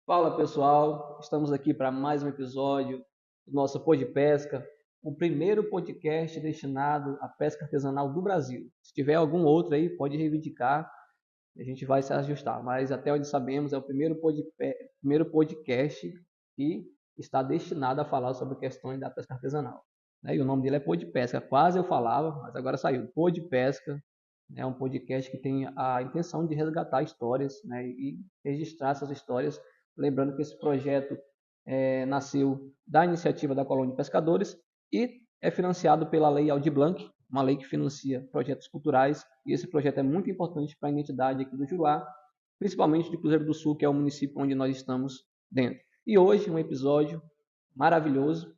Fala pessoal, estamos aqui para mais um episódio do nosso Pô de Pesca, o primeiro podcast destinado à pesca artesanal do Brasil. Se tiver algum outro aí, pode reivindicar, a gente vai se ajustar, mas até onde sabemos é o primeiro podcast que está destinado a falar sobre questões da pesca artesanal. E o nome dele é Pô de Pesca, quase eu falava, mas agora saiu. Pô de Pesca é um podcast que tem a intenção de resgatar histórias, e registrar essas histórias. Lembrando que esse projeto nasceu da iniciativa da Colônia de Pescadores e é financiado pela Lei Aldir Blanc, uma lei que financia projetos culturais, e esse projeto é muito importante para a identidade aqui do Juruá, principalmente de Cruzeiro do Sul, que é o município onde nós estamos dentro. E hoje um episódio maravilhoso,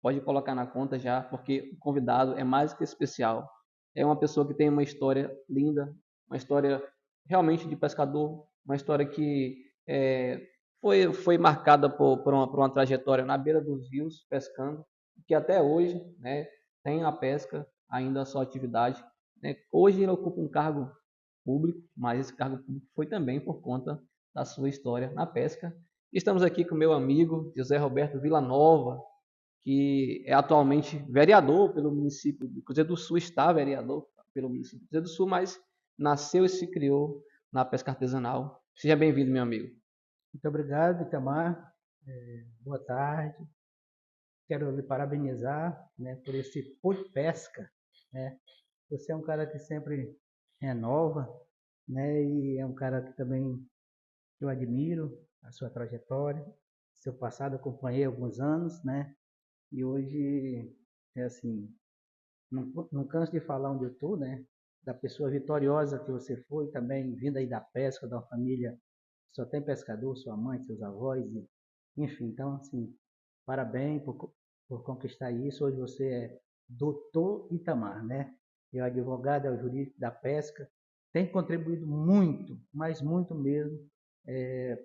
pode colocar na conta já, porque o convidado é mais que especial. É uma pessoa que tem uma história linda, uma história realmente de pescador, uma história que foi marcada por uma trajetória na beira dos rios, pescando, que até hoje, né, tem a pesca ainda a sua atividade. Né? Hoje ele ocupa um cargo público, mas esse cargo público foi também por conta da sua história na pesca. Estamos aqui com meu amigo José Roberto Villanova, que é atualmente vereador pelo município de Cruzeiro do Sul, está vereador pelo município de Cruzeiro do Sul, mas nasceu e se criou na pesca artesanal. Seja bem-vindo, meu amigo. Muito obrigado, Itamar. Boa tarde. Quero lhe parabenizar, né, por esse pesca, né? Você é um cara que sempre renova, né? E é um cara que também eu admiro a sua trajetória, seu passado acompanhei alguns anos, né? E hoje é assim, não canso de falar onde eu estou, né? Da pessoa vitoriosa que você foi, também vinda aí da pesca, da família, só tem pescador, sua mãe, seus avós, enfim, então assim, parabéns por conquistar isso. Hoje você é doutor Itamar, né? É o advogado, é o jurídico da pesca, tem contribuído muito, mas muito mesmo,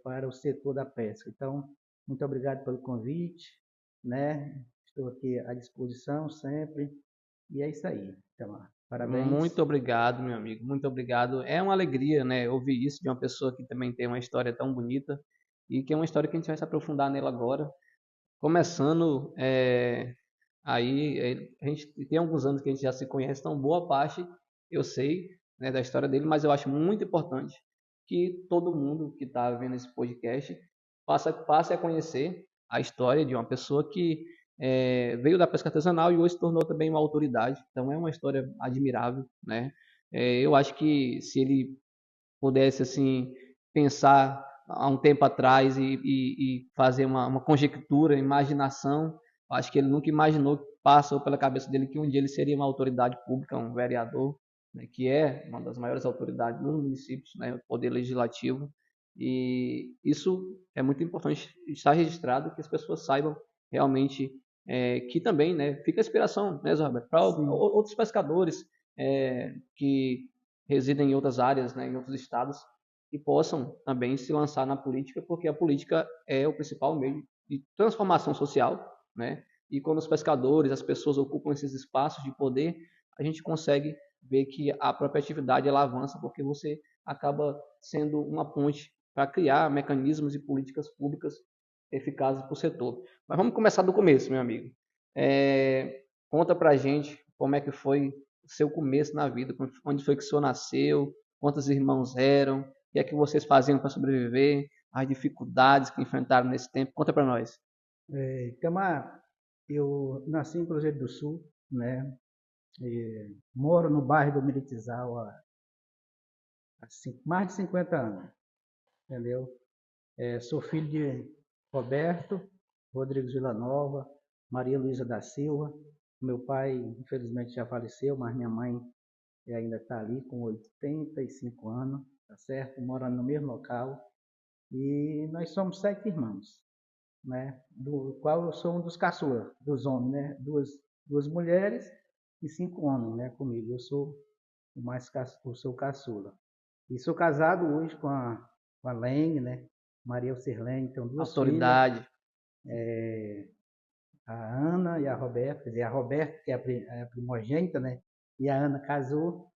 para o setor da pesca. Então, muito obrigado pelo convite, né? Estou aqui à disposição sempre. E é isso aí, Itamar. Parabéns. Muito obrigado, meu amigo. Muito obrigado. É uma alegria, né, ouvir isso de uma pessoa que também tem uma história tão bonita e que é uma história que a gente vai se aprofundar nela agora. Começando a gente tem alguns anos que a gente já se conhece, então boa parte eu sei, né, da história dele, mas eu acho muito importante que todo mundo que está vendo esse podcast passe a conhecer a história de uma pessoa que veio da pesca artesanal e hoje se tornou também uma autoridade. Então é uma história admirável, né? Eu acho que se ele pudesse assim pensar há um tempo atrás e fazer uma conjectura, imaginação, acho que ele nunca imaginou que passou pela cabeça dele que um dia ele seria uma autoridade pública, um vereador, né, que é uma das maiores autoridades nos municípios, né, o poder legislativo. E isso é muito importante estar registrado, que as pessoas saibam realmente que também, né, fica a inspiração, né, Zé Roberto, para Sim, outros pescadores que residem em outras áreas, né, em outros estados, e possam também se lançar na política, porque a política é o principal meio de transformação social, né? E quando os pescadores, as pessoas ocupam esses espaços de poder, a gente consegue ver que a própria atividade ela avança, porque você acaba sendo uma ponte para criar mecanismos e políticas públicas eficazes para o setor. Mas vamos começar do começo, meu amigo. Conta para a gente como é que foi o seu começo na vida, onde foi que o senhor nasceu, quantos irmãos eram, o que é que vocês faziam para sobreviver, as dificuldades que enfrentaram nesse tempo. Conta para nós. Itamar, eu nasci em Cruzeiro do Sul, né? Moro no bairro do Miritizal há mais de 50 anos, entendeu? Sou filho de Roberto Rodrigues Villanova, Maria Luísa da Silva. Meu pai, infelizmente, já faleceu, mas minha mãe ainda está ali com 85 anos, tá certo? Morando no mesmo local. E nós somos 7 irmãos, né? Do qual eu sou um dos caçulas, dos homens, né? Duas mulheres e 5 homens, né? Comigo. Eu sou eu sou caçula. E sou casado hoje com a Lene, né? Maria Alcirlene, tenho 2 filhas, Autoridade. a Ana e a Roberta, quer dizer, a Roberta, que é a primogênita, né? E a Ana casou.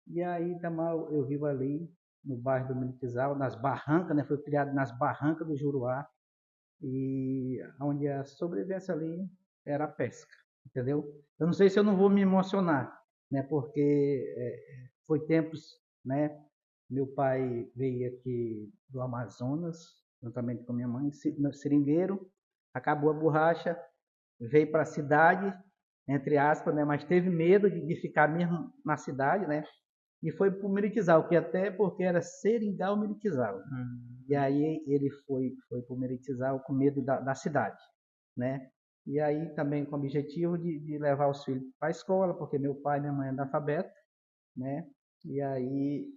E aí, Tamal, eu vivo ali. no bairro do Militizal, nas barrancas, né? Foi criado nas barrancas do Juruá, e onde a sobrevivência ali era a pesca, entendeu? Eu não sei se eu não vou me emocionar, né? Porque foi tempos, né? Meu pai veio aqui do Amazonas, juntamente com minha mãe, no seringueiro, acabou a borracha, veio para a cidade, entre aspas, né? Mas teve medo de ficar mesmo na cidade, né? E foi para o Miritizal, que até porque era Seringal Miritizal. E aí ele foi para o Miritizal com medo da cidade, né? E aí também com o objetivo de levar os filhos para a escola, porque meu pai e minha mãe é analfabeto, né? E aí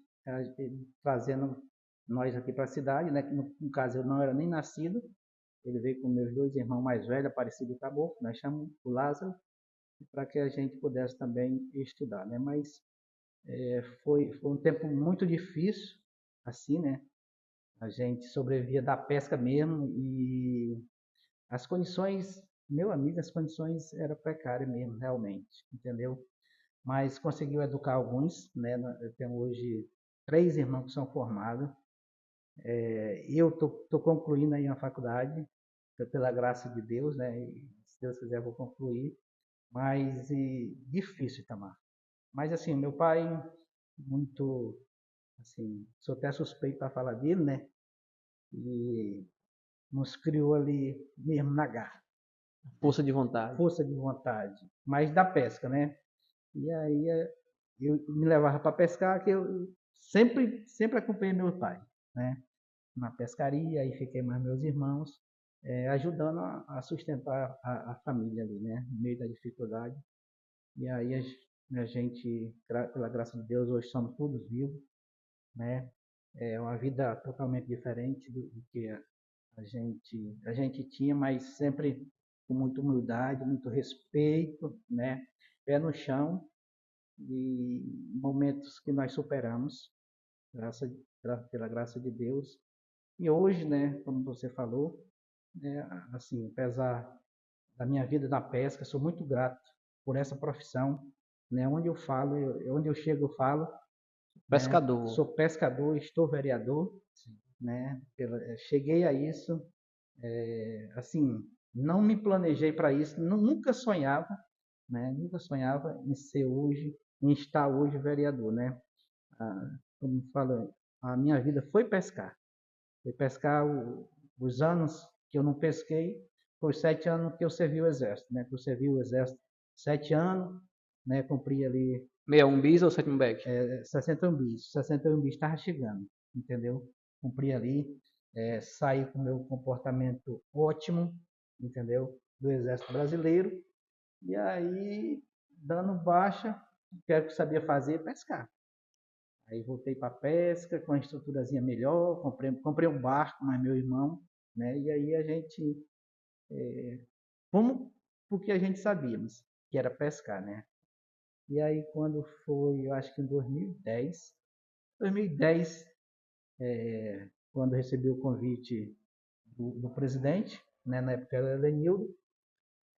trazendo nós aqui para a cidade, né? Que no caso eu não era nem nascido, ele veio com meus dois irmãos mais velhos, Aparecido e Caboclo, nós chamamos o Lázaro, para que a gente pudesse também estudar, né? Mas foi um tempo muito difícil, assim, né? A gente sobrevivia da pesca mesmo e as condições, meu amigo, as condições eram precárias mesmo, realmente, entendeu? Mas conseguiu educar alguns, né? Eu tenho hoje 3 irmãos que são formados. Eu tô concluindo aí a faculdade, pela graça de Deus, né? E, se Deus quiser, eu vou concluir. Mas difícil, Tamar. Mas assim, meu pai, muito, assim, sou até suspeito para falar dele, né? E nos criou ali mesmo na garra. Força de vontade. Força de vontade. Mas da pesca, né? E aí eu me levava para pescar, que eu sempre acompanhei meu pai, né? Na pescaria, aí fiquei mais meus irmãos, ajudando a sustentar a família ali, né? No meio da dificuldade. E aí a gente, pela graça de Deus, hoje somos todos vivos, né? É uma vida totalmente diferente do que a gente tinha, mas sempre com muita humildade, muito respeito, né? Pé no chão e momentos que nós superamos, pela graça de Deus. E hoje, né, como você falou, né, assim, apesar da minha vida na pesca, sou muito grato por essa profissão, né? Onde eu falo, onde eu chego, eu falo, né? Pescador. Sou pescador, estou vereador, né? Cheguei a isso, assim, não me planejei para isso, nunca sonhava, né? Nunca sonhava em ser hoje, em estar hoje vereador, né? Como falo, a minha vida foi pescar. Foi pescar os anos que eu não pesquei, foi 7 anos que eu servi o exército, né? Que eu servi o exército 7 anos, né? Cumpri ali 61 bis ou sétimo back? 61 bis. 61 bis estava chegando, entendeu? Cumpri ali, saí com o meu comportamento ótimo, entendeu? Do Exército Brasileiro. E aí, dando baixa, o que eu sabia fazer, pescar. Aí voltei para a pesca, com a estruturazinha melhor, comprei um barco, mais meu irmão, né? E aí a gente, fomos porque a gente sabíamos, que era pescar, né? E aí quando foi, eu acho que em 2010, quando recebi o convite do presidente, né, na época era Lenildo,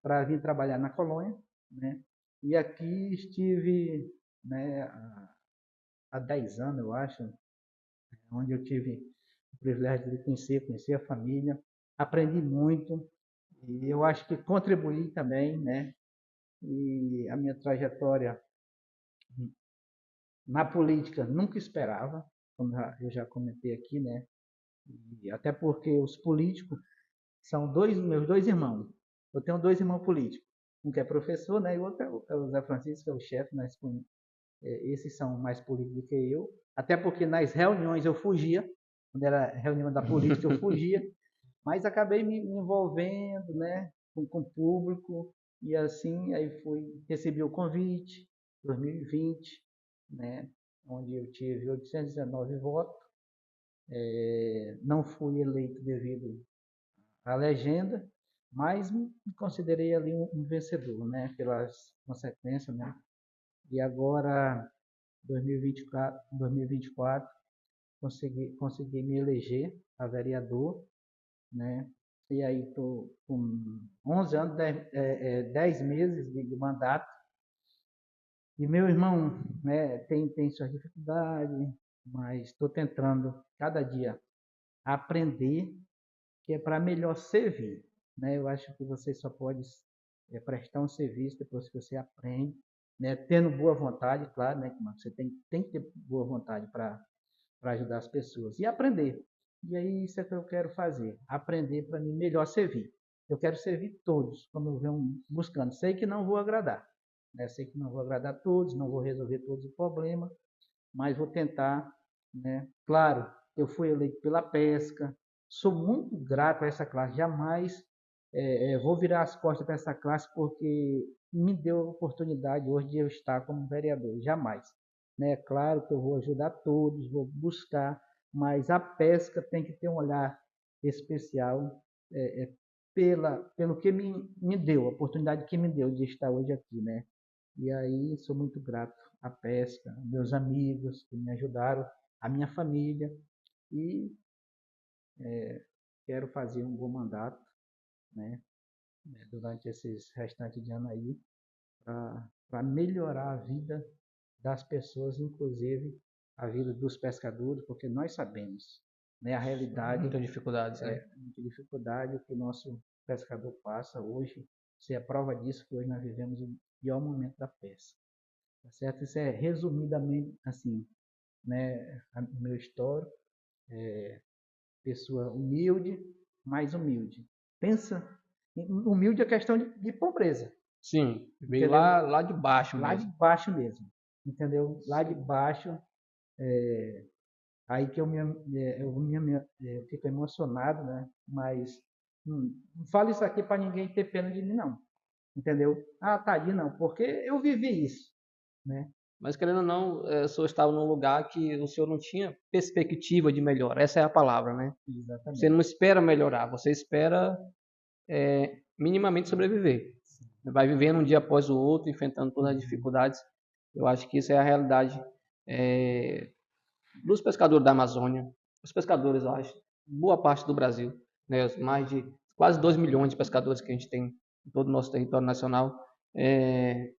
para vir trabalhar na colônia, né? E aqui estive, né, há 10 anos, eu acho, onde eu tive o privilégio de conhecer a família, aprendi muito e eu acho que contribuí também, né? E a minha trajetória na política nunca esperava, como eu já comentei aqui, né? E até porque os políticos são meus dois irmãos. Eu tenho 2 irmãos políticos. Um que é professor, né? E o outro é o Zé Francisco, que é o chefe. Esses são mais políticos do que eu. Até porque nas reuniões eu fugia. Quando era reunião da política, eu fugia. Mas acabei me envolvendo, né? Com o público. E assim, aí recebi o convite, 2020, né? Onde eu tive 819 votos. Não fui eleito devido à legenda, mas me considerei ali um vencedor, né? Pelas consequências, né? E agora, 2024, consegui me eleger a vereador, né? E aí estou com 11 anos, 10 meses de mandato. E meu irmão, né, tem suas dificuldades, mas estou tentando cada dia aprender, que é para melhor servir, né? Eu acho que você só pode prestar um serviço depois que você aprende, né? Tendo boa vontade, claro, né? Você tem que ter boa vontade para ajudar as pessoas e aprender. E aí isso é que eu quero fazer, aprender para mim melhor servir. Eu quero servir todos, como eu venho buscando. Sei que não vou agradar, né? Sei que não vou agradar todos, não vou resolver todos os problemas, mas vou tentar, né? Claro, eu fui eleito pela pesca, sou muito grato a essa classe, jamais vou virar as costas para essa classe porque me deu a oportunidade hoje de eu estar como vereador, jamais. Né? Claro que eu vou ajudar todos, vou buscar, mas a pesca tem que ter um olhar especial pelo que me deu, a oportunidade que me deu de estar hoje aqui, né? E aí sou muito grato à pesca, meus amigos que me ajudaram, a minha família e quero fazer um bom mandato, né, durante esses restantes de ano aí para melhorar a vida das pessoas, inclusive a vida dos pescadores, porque nós sabemos, né, a realidade, Muitas dificuldades, né? muita dificuldade que o nosso pescador passa hoje. Você é prova disso que hoje nós vivemos o pior momento da pesca. Tá certo? Isso é resumidamente assim, né, o meu histórico, pessoa humilde, mais humilde. Pensa, humilde é questão de pobreza, Sim, veio entendeu? lá de baixo Lá de mesmo. baixo mesmo, entendeu? Lá de Sim. baixo, aí que eu fico emocionado, né? Mas não falo isso aqui para ninguém ter pena de mim, não, entendeu? Ah, tadinho, não, porque eu vivi isso, né? Mas querendo ou não, o senhor estava num lugar que o senhor não tinha perspectiva de melhora. Essa é a palavra, né? Você não Exatamente. espera melhorar, você espera minimamente sobreviver. Vai vivendo um dia após o outro, enfrentando todas as Uhum. dificuldades. Eu acho que isso é a realidade é, dos pescadores da Amazônia, os pescadores, eu acho, boa parte do Brasil, né, os mais de quase 2 milhões de pescadores que a gente tem em todo o nosso território nacional,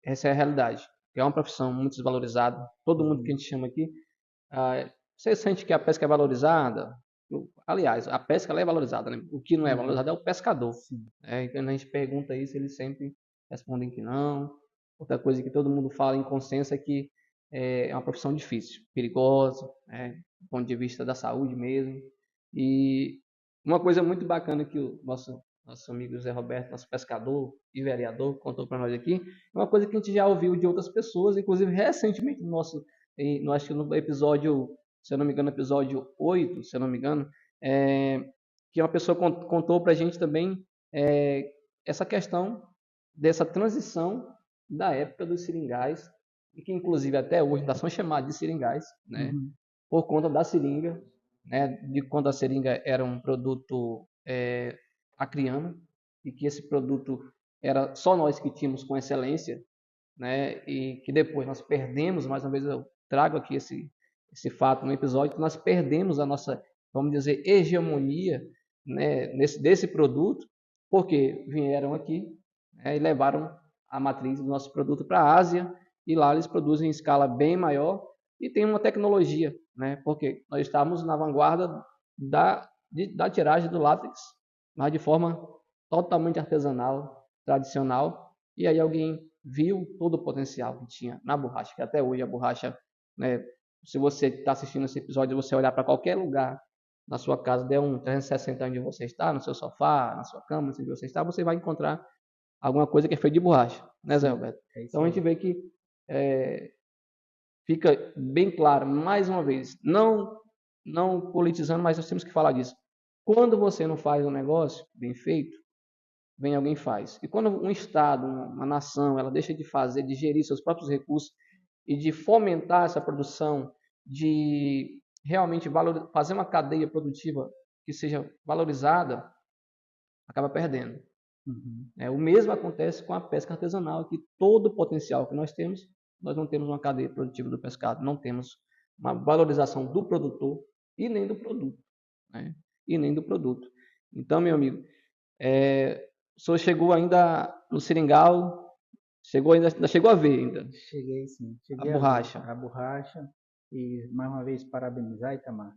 essa é a realidade. É uma profissão muito desvalorizada. Todo mundo que a Uhum. gente chama aqui, você sente que a pesca é valorizada? Aliás, a pesca ela é valorizada, né? O que não é Uhum. valorizado é o pescador. Sim. E quando a gente pergunta isso, eles sempre respondem que não. Outra coisa que todo mundo fala em consenso é que é uma profissão difícil, perigosa, né? Do ponto de vista da saúde mesmo. E uma coisa muito bacana que o nosso amigo Zé Roberto, nosso pescador e vereador, contou para nós aqui, é uma coisa que a gente já ouviu de outras pessoas, inclusive recentemente acho que no episódio, se eu não me engano, episódio 8, se eu não me engano, é, que uma pessoa contou para a gente também é, essa questão dessa transição da época dos seringais, e que inclusive até hoje ainda são chamados de seringais, né, Uhum. por conta da seringa, né, de quando a seringa era um produto acriano, e que esse produto era só nós que tínhamos com excelência, né, e que depois nós perdemos, mais uma vez eu trago aqui esse fato no episódio, que nós perdemos a nossa, vamos dizer, hegemonia, né, desse produto, porque vieram aqui, né, e levaram a matriz do nosso produto para a Ásia, e lá eles produzem em escala bem maior e tem uma tecnologia, né, porque nós estávamos na vanguarda da tiragem do látex, mas de forma totalmente artesanal, tradicional, e aí alguém viu todo o potencial que tinha na borracha, que até hoje a borracha, né, se você está assistindo esse episódio, você olhar para qualquer lugar na sua casa, der um 360 onde você está, no seu sofá, na sua cama, onde você está, você vai encontrar alguma coisa que é feita de borracha, né, Zé Sim, Roberto? é isso Então a aí. gente vê que é, fica bem claro, mais uma vez, não politizando, mas nós temos que falar disso. Quando você não faz um negócio bem feito, vem alguém e faz. E quando um Estado, uma nação, ela deixa de fazer, de gerir seus próprios recursos e de fomentar essa produção, de realmente fazer uma cadeia produtiva que seja valorizada, acaba perdendo. Uhum. O mesmo acontece com a pesca artesanal, que todo o potencial que nós temos, nós não temos uma cadeia produtiva do pescado, não temos uma valorização do produtor e nem do produto. Né? E nem do produto. Então, meu amigo, o senhor chegou ainda no seringal, ainda chegou a ver ainda Cheguei sim, a cheguei a ver borracha. a borracha. E mais uma vez parabenizar, Itamar,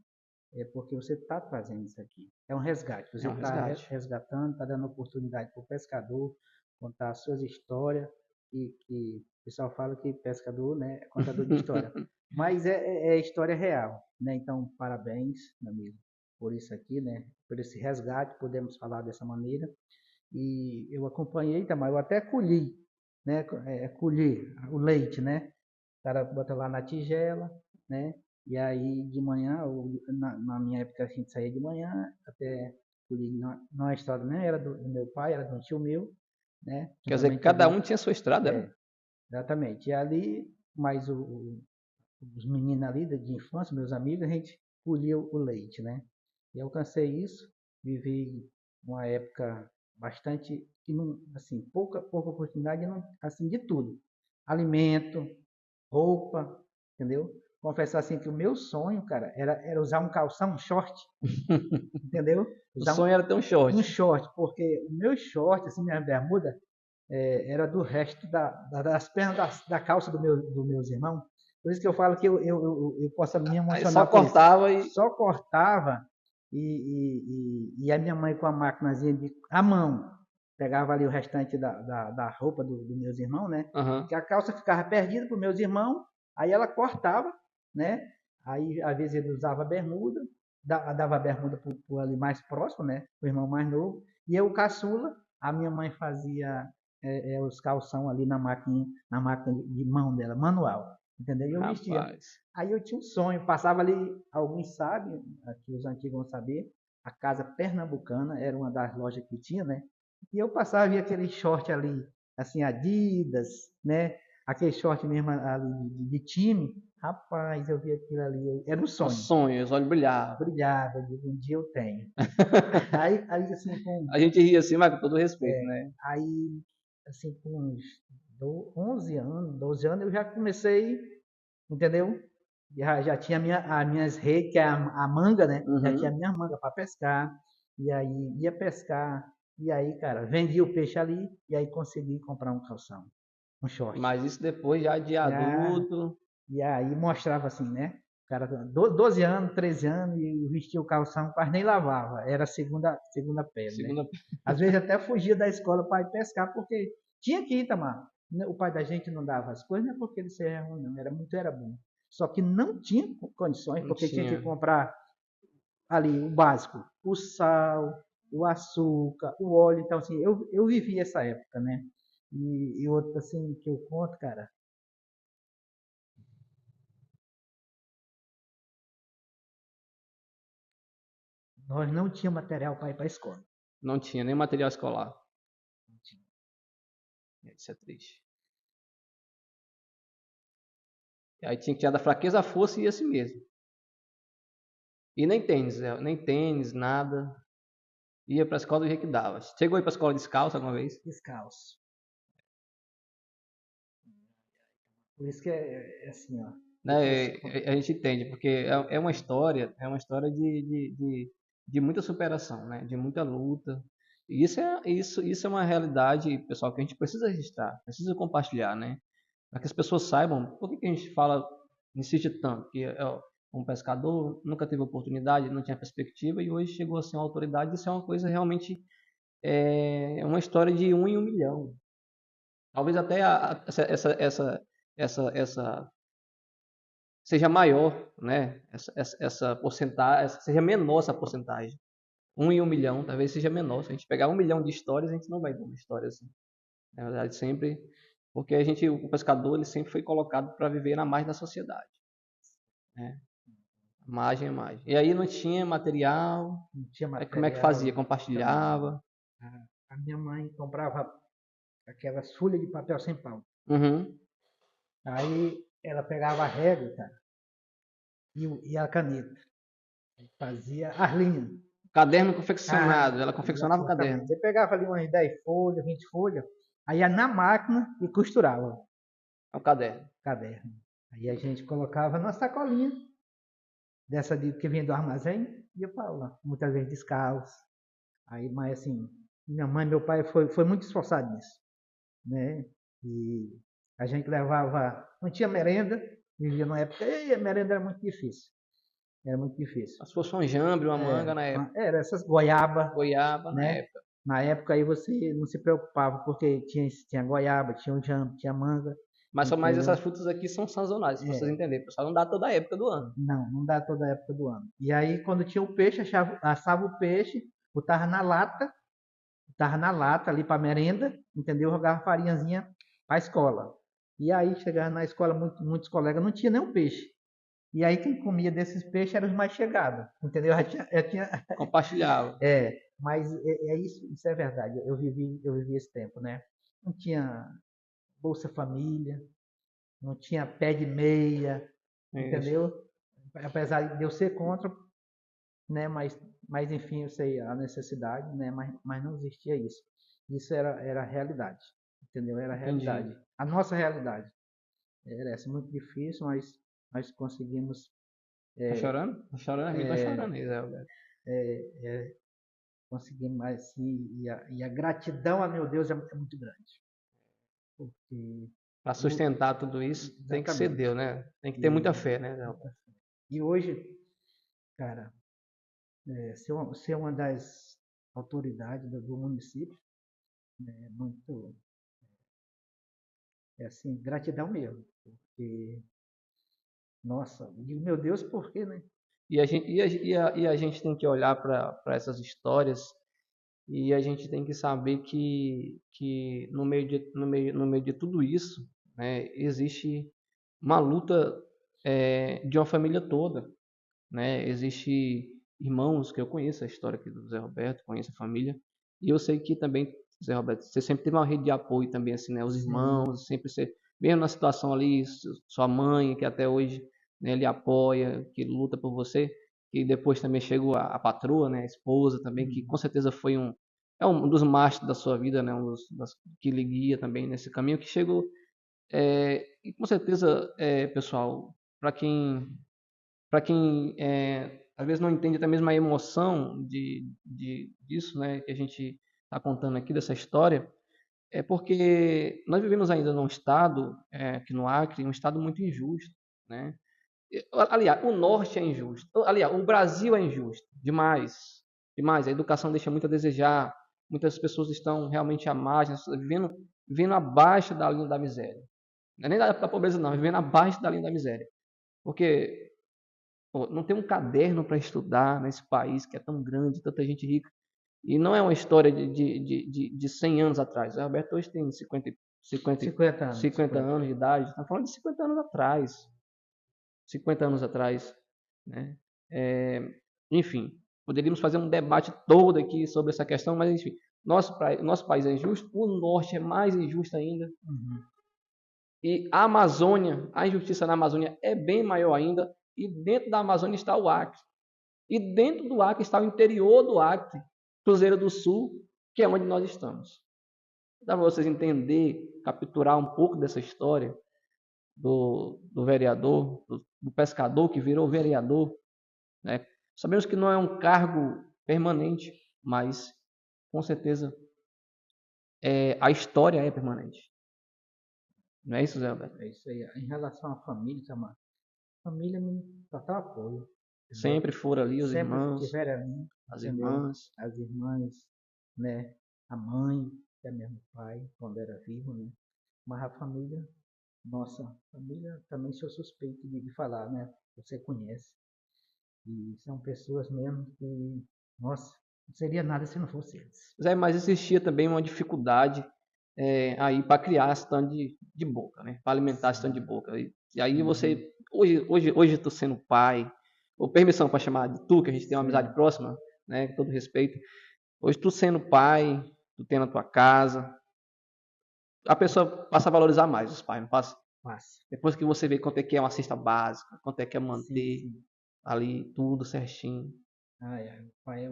porque você está trazendo isso aqui. É um resgate. Você É um está resgate. resgatando, está dando oportunidade para o pescador contar as suas histórias. E o pessoal fala que pescador, né, é contador de história. Mas é história real, né? Então, parabéns, meu amigo, por isso aqui, né? Por esse resgate, podemos falar dessa maneira. E eu acompanhei, Itamar, eu até colhi, né? Colhi o leite, né? O cara bota lá na tigela, né? E aí de manhã, na minha época a gente saía de manhã, até colhi, não é história nem era do meu pai, era de um tio meu, né? Quer dizer que cada um tinha sua estrada, É, era? exatamente. E ali, mais os meninos ali de infância, meus amigos, a gente colhia o leite, né? E eu alcancei isso, vivi uma época bastante, que não, assim, pouca oportunidade, não, assim, de tudo. Alimento, roupa, entendeu? Confessar assim que o meu sonho, cara, era usar um calção, um short, entendeu? O Usar sonho era ter um um short. short, porque o meu short, assim, minha bermuda, era do resto das pernas da calça dos meus irmãos. Por isso que eu falo que eu posso me Aí só emocionar por isso. cortava e. Só cortava e a minha mãe com a máquinazinha a mão pegava ali o restante da roupa dos meus irmãos, né? Aham. Que a calça ficava perdida para os meus irmãos, aí ela cortava, né? Aí às vezes ele usava bermuda, dava a bermuda para ali mais próximo, né? O irmão mais novo. E eu, caçula, a minha mãe fazia os calção ali na máquina de mão dela, manual. Entendeu? E eu vestia. Rapaz. Aí eu tinha um sonho, passava ali, alguns sabem, aqui os antigos vão saber, a Casa Pernambucana era uma das lojas que tinha, né? E eu passava e via aquele short ali, assim, Adidas, né? Aquele short mesmo ali de time. Rapaz, eu vi aquilo ali, era um Um sonho. sonho, os olhos brilhavam. Brilhava, eu digo, um dia eu tenho. Aí assim, A gente ria assim, mas com todo respeito, né? aí, assim, com uns 11 anos, 12 anos, eu já comecei, entendeu? Já tinha as minhas redes, que é a manga, né? Já tinha a Uhum. minha manga para pescar. E aí ia pescar. E aí, cara, vendia o peixe ali e aí consegui comprar um calção, um short. Mas isso depois já de Já, adulto. e aí mostrava assim, né? O cara, 12 anos, 13 anos, e vestia o calção, quase nem lavava. Era a segunda pele, né? Segunda. Às vezes até fugia da escola para ir pescar, porque tinha que ir, Tamar. O pai da gente não dava as coisas, não é porque ele seria ruim, não. Era bom. Só que não tinha condições, Não porque tinha que tinha. comprar ali o básico, o sal, o açúcar, o óleo. Então, assim, eu vivi essa época, né? E outro, assim, que eu conto, cara, nós não tínhamos material para ir para a escola. Não tinha nem material escolar. Não tinha. Isso é triste. E aí tinha que tirar da fraqueza a força e ia assim mesmo. E nem tênis, nada. Ia pra escola do jeito que dava. Chegou aí pra escola descalço alguma vez? Descalço. Por isso que é assim, ó. Né? A gente entende, porque é uma história de muita superação, né? De muita luta. E isso é uma realidade, pessoal, que a gente precisa registrar, precisa compartilhar, né? Para que as pessoas saibam por que a gente fala, insiste tanto, que um pescador nunca teve oportunidade, não tinha perspectiva e hoje chegou a ser uma autoridade. Isso é uma coisa realmente, é uma história de um em um milhão. Talvez até essa seja maior, né? Essa porcentagem, seja menor essa porcentagem. Um em um milhão, talvez seja menor. Se a gente pegar 1 milhão de histórias, a gente não vai ter uma história assim. Na verdade, sempre, porque o pescador, ele sempre foi colocado para viver na margem da sociedade, né? Margem é margem. E aí não tinha material. Não tinha Aí como é que fazia? material também. Compartilhava. A minha mãe comprava aquelas folhas de papel sem pau. Uhum. Aí ela pegava a régua, cara, e a caneta. Fazia as linhas. Caderno confeccionado. Ela confeccionava o caderno. Exatamente. Você pegava ali umas 10 folhas, 20 folhas, aí ia na máquina e costurava o É o caderno. caderno. Aí a gente colocava numa sacolinha, dessa que vinha do armazém, e ia para aula. Muitas vezes descalço. Aí, mas assim, minha mãe e meu pai foi muito esforçado nisso, né? E a gente levava, não tinha merenda, vivia numa época, e a merenda era muito difícil. Era muito difícil. Se fosse um jambre, uma manga na época. Era essas goiaba, Goiaba na né? época. Na época aí você não se preocupava, porque tinha goiaba, tinha o jambre, tinha manga. Mas só mais Entendeu? essas frutas aqui são sazonais, se vocês É, entenderem. Pessoal, não dá toda a época do ano. não dá toda a época do ano. E aí quando tinha o peixe, assava o peixe, botava na lata ali para merenda, entendeu? Jogava farinhazinha para a escola. E aí chegava na escola, muitos colegas não tinha nem o peixe. E aí quem comia desses peixes eram os mais chegados, entendeu? Compartilhava. Mas isso é verdade. Eu vivi esse tempo, né? Não tinha Bolsa Família, não tinha pé de meia, Isso. entendeu? Apesar de eu ser contra, né? Mas enfim, eu sei a necessidade, né? Mas não existia isso. Isso era a realidade, entendeu? Era a Entendi. realidade. A nossa realidade era essa, muito difícil, mas nós conseguimos. Tá chorando? Tá chorando? A gente tá chorando aí, Zé Roberto. Conseguimos assim, e a gratidão a meu Deus é muito grande. Porque Para sustentar tudo isso, tem que ser exatamente. Deus, né? Tem que ter muita fé, né, Zé Muita Roberto? fé. E hoje, cara, ser uma das autoridades do município é muito, assim, gratidão mesmo. Porque, nossa, digo, meu Deus, por quê, né? E a gente tem que olhar para essas histórias e a gente tem que saber que no meio de tudo isso, né, existe uma luta de uma família toda, né? Existe irmãos que eu conheço a história aqui do Zé Roberto, conheço a família, e eu sei que também, Zé Roberto, você sempre teve uma rede de apoio também, assim, né? Os Sim, irmãos, sempre você, mesmo na situação ali, sua mãe, que até hoje, né, lhe apoia, que luta por você, que depois também chegou a patroa, né, a esposa também, que com certeza foi um dos mastros da sua vida, né, que lhe guia também nesse caminho, que chegou, e com certeza, pessoal, para quem às vezes não entende até mesmo a emoção disso, né, que a gente está contando aqui, dessa história, é porque nós vivemos ainda num estado, aqui no Acre, um estado muito injusto, né? Aliás, o norte é injusto. Aliás, o Brasil é injusto, demais, demais. A educação deixa muito a desejar. Muitas pessoas estão realmente à margem, vivendo abaixo da linha da miséria. Não é nem da pobreza, não, vivendo abaixo da linha da miséria. Porque pô, não tem um caderno para estudar nesse país que é tão grande, tanta gente rica. E não é uma história de 100 anos atrás. O Alberto hoje tem 50 anos. 50 anos de idade. Está falando de 50 anos atrás. 50 anos atrás. Né? Enfim, poderíamos fazer um debate todo aqui sobre essa questão, mas enfim, nosso país é injusto, o norte é mais injusto ainda. Uhum. E a Amazônia, a injustiça na Amazônia é bem maior ainda. E dentro da Amazônia está o Acre. E dentro do Acre está o interior do Acre, Cruzeiro do Sul, que é onde nós estamos. Dá para vocês entender, capturar um pouco dessa história do vereador, do pescador que virou vereador. Né? Sabemos que não é um cargo permanente, mas com certeza a história é permanente. Não é isso, Zé Alberto? É isso aí. Em relação à família, Tamar, família me total apoio, entendeu? Sempre foram ali os Sempre irmãos, tiveram ali, as entendeu? irmãs. As irmãs, né? A mãe, até mesmo o pai, quando era vivo, né? Mas a família, nossa, família também sou suspeito de falar, né? Você conhece. E são pessoas mesmo que, nossa, não seria nada se não fosse eles. Zé, mas existia também uma dificuldade aí para criar stand de boca, né? Para alimentar stand de boca. E aí Sim, você, hoje tu sendo pai, ou permissão para chamar de tu, que a gente tem uma amizade sim, próxima, né? Com todo respeito. Hoje tu sendo pai, tu tendo a tua casa, a pessoa passa a valorizar mais os pais, não passa? passa. Depois que você vê quanto é que é uma cesta básica, quanto é que é Sim, manter sim. ali tudo certinho. Ai, ai, o pai,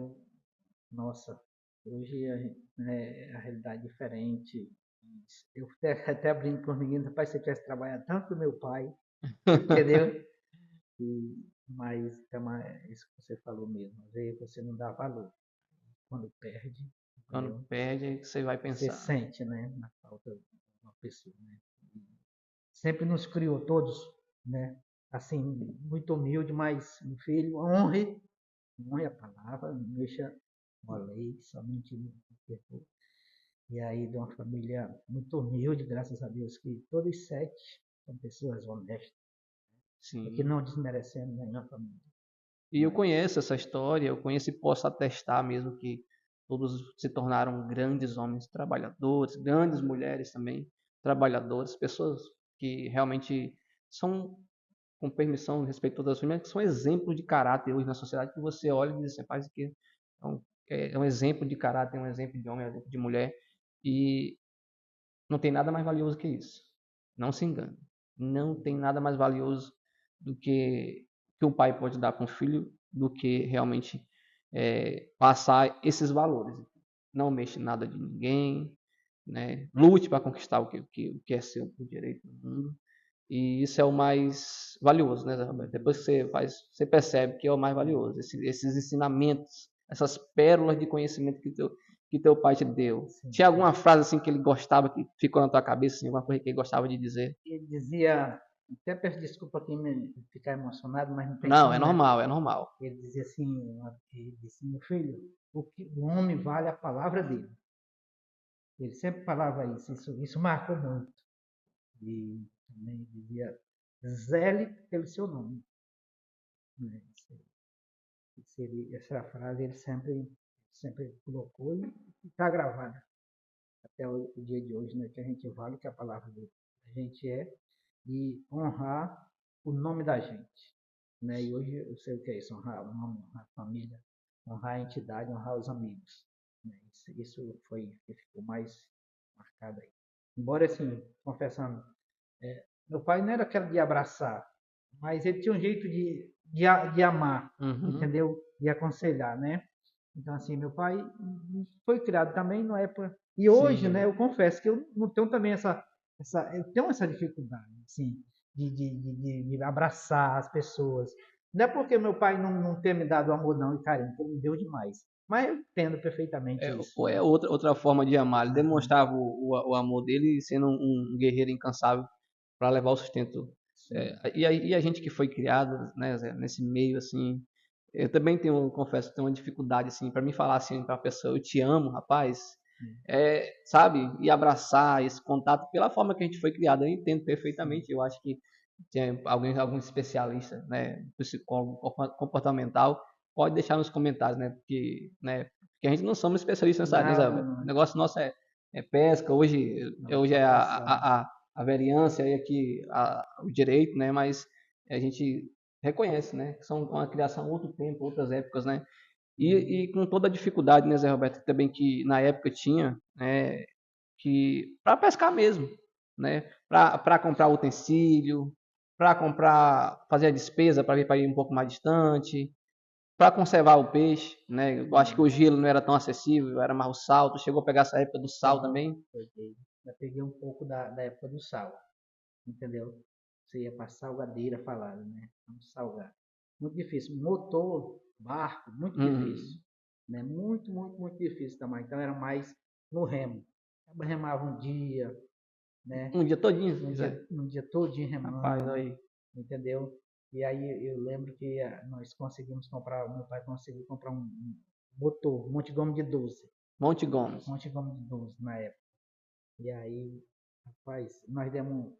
nossa, hoje a realidade é diferente. Eu até brinco com os meninos, rapaz, se eu tivesse trabalhado tanto do meu pai, entendeu? Mas então, é isso que você falou mesmo. Às vezes você não dá valor quando perde, Quando entendeu? perde, aí você vai Você pensar. sente, né, na falta de uma pessoa, né? Sempre nos criou todos, né? Assim, muito humilde, mas meu filho, honre a palavra, não mexa com a lei, somente no perdão. E aí de uma família muito humilde, graças a Deus, que todos 7 são pessoas honestas, que Sim. não desmerecendo nenhuma família. E eu Mas, conheço essa história, eu conheço e posso atestar mesmo que todos se tornaram grandes homens trabalhadores, grandes mulheres também trabalhadoras, pessoas que realmente são, com permissão, respeito a todas as famílias, que são exemplos de caráter hoje na sociedade, que você olha e diz assim, rapaz, que é um exemplo de caráter, é um exemplo de homem, é um exemplo de mulher, e não tem nada mais valioso que isso. Não se engane. Não tem nada mais valioso do que um pai pode dar para um filho do que realmente passar esses valores. Não mexa em nada de ninguém, né? Lute para conquistar o que é seu por direito no mundo. E isso é o mais valioso, né, Zé Roberto? Depois que você faz, você percebe que é o mais valioso. Esses ensinamentos, essas pérolas de conhecimento que teu pai te deu. sim, Tinha sim. alguma frase assim que ele gostava, que ficou na tua cabeça, assim, alguma coisa que ele gostava de dizer? Ele dizia, até peço desculpa aqui me ficar emocionado, mas não tem Não, é como, né? normal, é normal. Ele dizia assim, ele disse, meu filho, o homem vale a palavra dele. Ele sempre falava isso marcou muito. E também dizia, zele pelo seu nome. Né? Essa frase ele sempre colocou e está gravada até o dia de hoje, né? Que a gente vale que a palavra dele. A gente é e honrar o nome da gente. Né? E hoje eu sei o que é isso, honrar o nome, honrar a família, honrar a entidade, honrar os amigos. Né? Isso foi que ficou mais marcado aí. Embora, assim, confessando, meu pai não era aquele de abraçar, mas ele tinha um jeito de amar, Uhum. entendeu? De aconselhar, né? Então, assim, meu pai foi criado também na época. E hoje, né, Sim. eu confesso que eu não tenho também eu tenho essa dificuldade, assim, de abraçar as pessoas. Não é porque meu pai não ter me dado amor, não, e carinho, que ele me deu demais. Mas eu entendo perfeitamente É, isso, ou é né? outra forma de amar. Ele Aham, demonstrava o amor dele sendo um guerreiro incansável para levar o sustento. sim. E a gente que foi criado, né, Zé, nesse meio assim, eu também tenho, confesso, tenho uma dificuldade assim para me falar assim para a pessoa, eu te amo, rapaz. Sabe? E abraçar esse contato pela forma que a gente foi criado, eu entendo Sim. perfeitamente. Eu acho que tem algum especialista, né, psicólogo comportamental, pode deixar nos comentários, né, porque a gente não somos especialistas nessa área, né, Zé Não, Alberto? O não, negócio nosso é pesca, não, hoje só é passando. a vereança e aqui o direito, né, mas a gente reconhece, né, que são uma criação outro tempo, outras épocas, né, e com toda a dificuldade, né, Zé Roberto, também que na época tinha, né, que para pescar mesmo, né, para comprar utensílio, para comprar, fazer a despesa para ir um pouco mais distante, para conservar o peixe, né? Eu acho que o gelo não era tão acessível, era mais o sal. Tu chegou a pegar essa época do sal Peguei, também? peguei. Já peguei um pouco da época do sal, entendeu? Você ia para salgadeira falada, né? Vamos salgar. Muito difícil. Motor, barco, muito difícil. Uhum. Né? Muito, muito, muito difícil também. Então era mais no remo. Eu remava um dia, né? Um dia todinho, Um Zé. dia todinho Rapaz, remando, aí. entendeu? E aí eu lembro que nós conseguimos comprar, meu pai conseguiu comprar um motor, Monte Gomes de 12. Monte Gomes. Monte Gomes de 12 na época. E aí, rapaz, nós demos.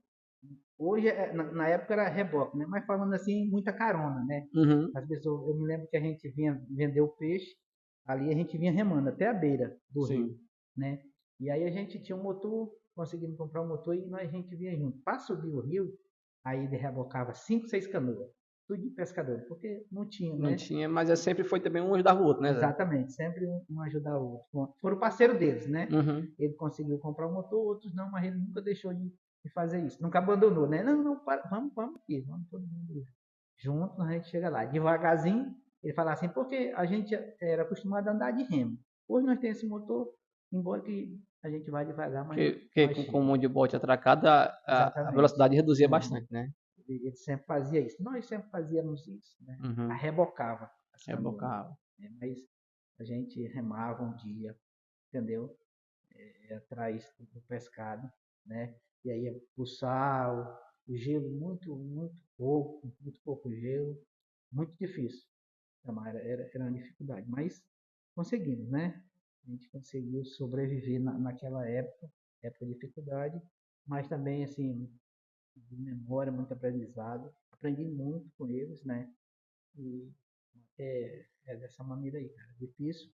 Hoje, na época era reboque, né? Mas falando assim, muita carona, né? Uhum. As pessoas, eu me lembro que a gente vinha vender o peixe, ali a gente vinha remando até a beira do rio, Sim. né? E aí a gente tinha um motor, conseguimos comprar um motor e nós a gente vinha junto. Para subir o rio, aí ele rebocava 5, 6 canoas, tudo de pescador, porque não tinha, Não né? tinha, mas sempre foi também um ajudava o outro, né, Zé? Exatamente, sempre um ajudar o outro. Foram parceiro deles, né? Uhum. Ele conseguiu comprar um motor, outros não, mas ele nunca deixou de fazer isso. Nunca abandonou, né? Não, não, vamos aqui, vamos todo mundo junto, a gente chega lá. Devagarzinho, ele fala assim, porque a gente era acostumado a andar de remo. Hoje nós temos esse motor, embora que a gente vai devagar, mas Porque nós com o chega. monte de bote atracado, a Exatamente. velocidade reduzia Uhum. bastante, né? Ele sempre fazia isso. Nós sempre fazíamos isso, né? Uhum. Arrebocava as canoas. Rebocava. Né? Mas a gente remava um dia, entendeu? Atrás do pescado, né? E aí ia pro sal, o gelo muito pouco gelo, muito difícil. Era uma dificuldade, mas conseguimos, né? A gente conseguiu sobreviver naquela época de dificuldade, mas também, assim, de memória, muito aprendizado. Aprendi muito com eles, né? E é dessa maneira aí, cara. Difícil,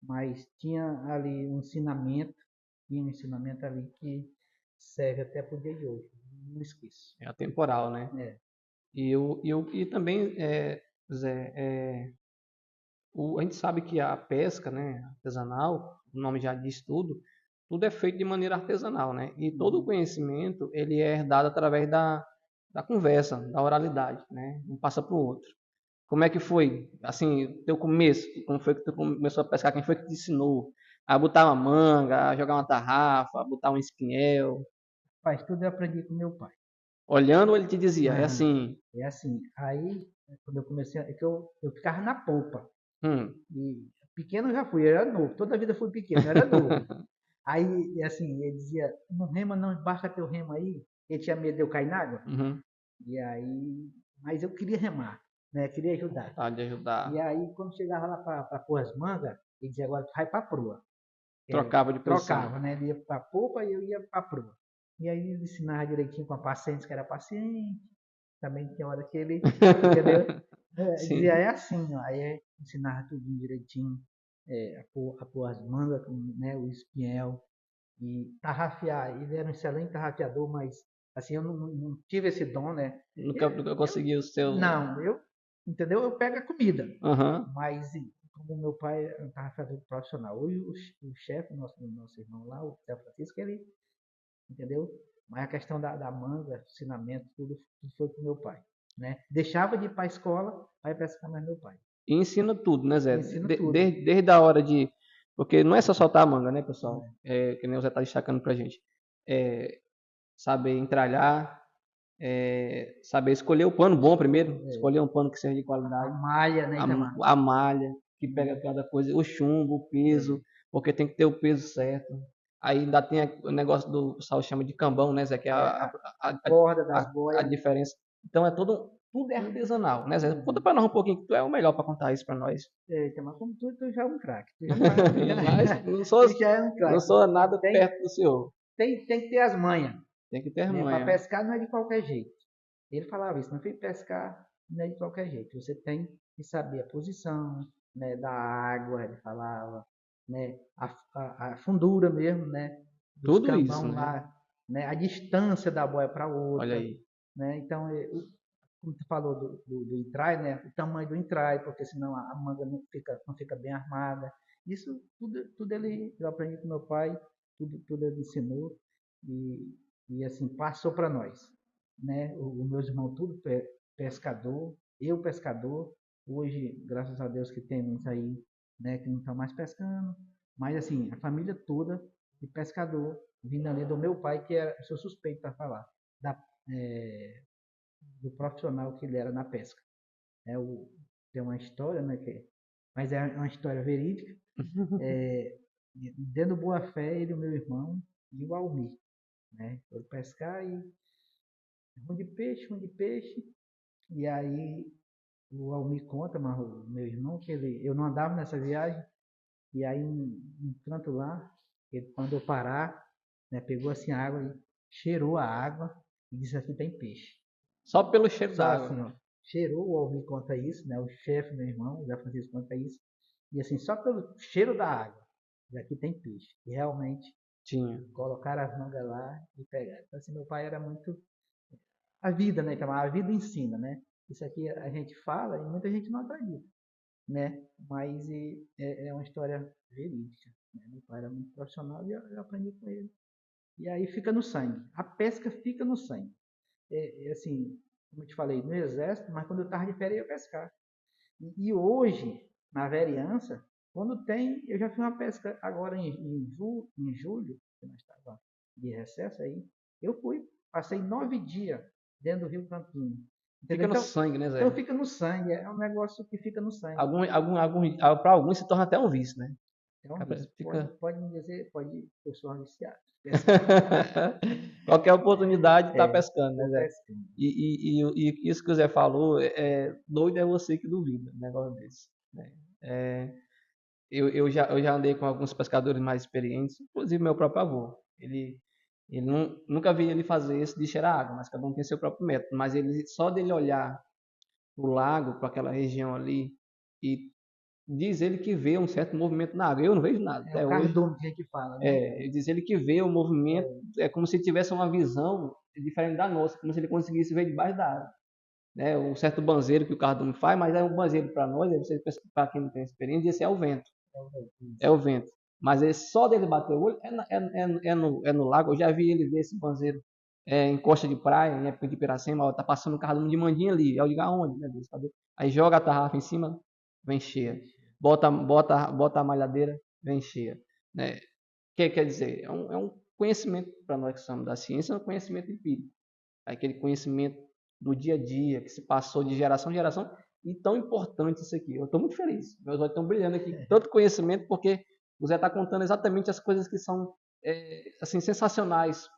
mas tinha ali tinha um ensinamento ali que serve até para o dia de hoje. Não esqueço. É atemporal, né? É. E também, Zé, a gente sabe que a pesca, né, artesanal, o nome já diz tudo, tudo é feito de maneira artesanal, né? E todo o conhecimento, ele é herdado através da conversa, da oralidade, né? Um passa para o outro. Como é que foi, assim, teu começo? Como foi que tu começou a pescar? Quem foi que te ensinou a botar uma manga, a jogar uma tarrafa, a botar um espinhel? Faz tudo eu aprendi com meu pai. Olhando, ele te dizia, é Aham. assim, É assim. Aí, quando eu comecei, é que eu ficava na polpa. hum, E pequeno eu já fui, eu era novo. Toda a vida fui pequeno, eu era novo. Aí, assim, ele dizia, não rema não, embarca teu remo aí. Ele tinha medo de eu cair na água. uhum, E aí, mas eu queria remar, né? Eu queria ajudar. vontade de E ajudar. aí, quando chegava lá para pôr as mangas, ele dizia, agora tu vai para a proa. Trocava de posição. Trocava, né? Ele ia para a polpa e eu ia para a proa. E aí ele ensinava direitinho com a paciente, que era paciente. Também tinha hora que ele, entendeu? Dizia, Sim. é assim, ó. Aí ensinava tudo direitinho, a pôr as mangas, né? O espinhel. E tarrafiar. Ele era um excelente tarrafiador, mas assim, eu não tive esse dom, né? Nunca consegui o seu. Não, entendeu? Eu pego a comida, Aham. mas como meu pai é um tarrafador profissional, hoje o chefe, nosso irmão lá, o Zé Francisco, ele, entendeu? Mas a questão da manga, ensinamento, tudo foi com meu pai, né? Deixava de ir para a escola, para ir pescar mais meu pai. E ensina tudo, né, Zé? Ensino tudo. Desde a hora de. Porque não é só soltar a manga, né, pessoal? Né? Que nem o Zé tá destacando pra gente. É, saber entralhar, saber escolher o pano bom primeiro, escolher um pano que seja de A qualidade, malha, né, a, Itamar? a malha, que pega Né? cada coisa, o chumbo, o peso, porque tem que ter o peso certo. Aí ainda tem o negócio do, o pessoal chama de cambão, né, Zé? Que é A corda das a boias. diferença. Então tudo é artesanal, né, Zé? Conta pra nós um pouquinho, que tu é o melhor pra contar isso pra nós. Eita, mas como tu já é um craque. Tu já, tá, Mas tu já é um não craque. sou nada Tem, perto do senhor. tem que ter as manhas. Tem que ter Né? Para manha. pescar não é de qualquer jeito. Ele falava isso, não foi pescar não é de qualquer jeito. Você tem que saber a posição, né, da água, ele falava, né, a fundura mesmo, né, dos Tudo isso, cambão né? lá, né, a distância da boia para Olha outra, aí. né? Então, como tu falou do entrai, né, o tamanho do entrai, porque senão a manga não fica bem armada. Isso tudo eu aprendi com meu pai, tudo ele ensinou e, e assim passou para nós, né? Os meus irmãos tudo pescador, eu pescador. Hoje, graças a Deus que temos aí, né, que não estão mais pescando, mas assim, a família toda de pescador, vindo ali do meu pai, que era, eu sou suspeito para falar, da, é, do profissional que ele era na pesca. Tem uma história, né, mas é uma história verídica. É, dentro do Boa Fé, ele, o meu irmão e o Almir, né, foram pescar e ruim de peixe, e aí o Almir conta, mas o meu irmão, que eu não andava nessa viagem, e aí um canto lá, ele mandou parar, né, pegou assim a água e cheirou a água e disse aqui tem peixe. Só pelo cheiro Só da assim, água. ó, cheirou, o Almir conta isso, né, o chefe, meu irmão, o Zé Francisco conta isso, e assim, só pelo cheiro da água, aqui tem peixe. E realmente Tinha. colocaram as mangas lá e pegaram. Então assim, meu pai era muito a vida, né? Então, a vida ensina, né? Isso aqui a gente fala e muita gente não acredita, né? Mas é uma história verídica. Né? Meu pai era muito profissional e eu aprendi com ele. E aí fica no sangue. A pesca fica no sangue. Assim, como eu te falei, no exército, mas quando eu estava de férias eu ia pescar. E hoje, na vereança, quando tem, eu já fiz uma pesca agora em julho, que nós estávamos de recesso aí, eu fui, passei 9 dias dentro do Rio Campina. Entendeu? Fica no sangue, né, Então Zé? fica no sangue, é um negócio que fica no sangue. Para alguns se torna até um vício, né? Então, Acaba- fica... pode me dizer, eu sou um viciado. Qualquer oportunidade tá pescando, né, Tô Zé? pescando. E isso que o Zé falou, doido é você que duvida, um negócio desse, né? É, eu já andei com alguns pescadores mais experientes, inclusive meu próprio avô. Ele nunca vi ele fazer isso de cheirar água, mas cada um tem seu próprio método. Mas ele só dele olhar o lago, para aquela região ali, e diz ele que vê um certo movimento na água. Eu não vejo nada É o até hoje. cardume que a gente fala, né? Ele diz ele que vê o movimento, é como se tivesse uma visão diferente da nossa, como se ele conseguisse ver debaixo da água, né? Um certo banzeiro que o cardume faz, mas é um banzeiro para nós, para quem não tem experiência, esse é o vento. É o vento. Mas só dele bater o olho é no lago. Eu já vi ele ver esse banzeiro em costa de praia, em época de Piracema. Ó, tá passando um cardume de mandinha ali. Eu digo aonde, meu Deus, cadê? Aí joga a tarrafa em cima, vem cheia. Bota a malhadeira, vem cheia. Né? Que quer dizer? É um conhecimento para nós que somos da ciência, é um conhecimento empírico. Aquele conhecimento do dia a dia que se passou de geração em geração. E tão importante isso aqui. Eu estou muito feliz. Meus olhos estão brilhando aqui. Tanto conhecimento, porque o Zé está contando exatamente as coisas que são assim, sensacionais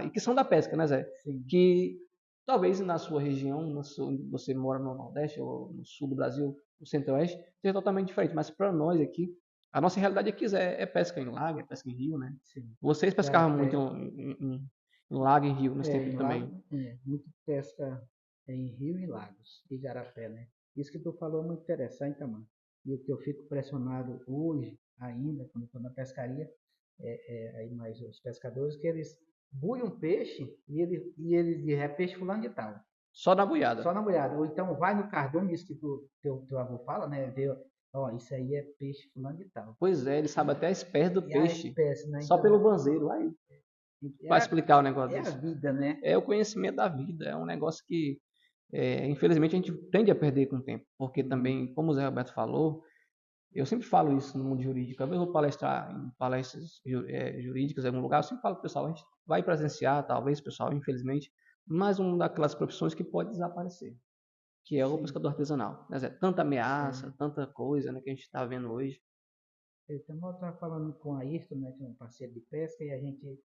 e que são da pesca, né, Zé? Sim. Que talvez na sua região, onde você mora no Nordeste ou no Sul do Brasil, no Centro-Oeste, seja totalmente diferente. Mas para nós aqui, a nossa realidade aqui, Zé, é pesca em lago, é pesca em rio, né? Sim. Vocês pescavam muito em lago e rio nesse tempo Em também. lago, muito pesca em rio e lagos, igarapé, né? Isso que tu falou é muito interessante, mano. E o que eu fico impressionado hoje, ainda, quando estou na pescaria, aí mais os pescadores, que eles buiam um peixe e ele diz, é peixe fulano de tal. Só na boiada. Só na boiada. Ou então vai no cardume, isso que teu avô fala, né? Vê, ó, isso aí é peixe fulano de tal. Pois é, ele sabe até a espécie do E a peixe. espécie, né? Só Então, pelo banzeiro. Aí, para explicar o negócio é a desse. vida, né? É o conhecimento da vida. É um negócio que, infelizmente, a gente tende a perder com o tempo. Porque também, como o Zé Roberto falou, eu sempre falo isso no mundo jurídico. Às vezes eu vou palestrar em palestras jurídicas em algum lugar, eu sempre falo para o pessoal, a gente vai presenciar, talvez, pessoal, infelizmente, mais uma daquelas profissões que pode desaparecer, que é o pescador artesanal. Né, Zé? Tanta ameaça, tanta coisa, né, que a gente está vendo hoje. Eu estava falando com a Ayrton, né, que é um parceiro de pesca, e a gente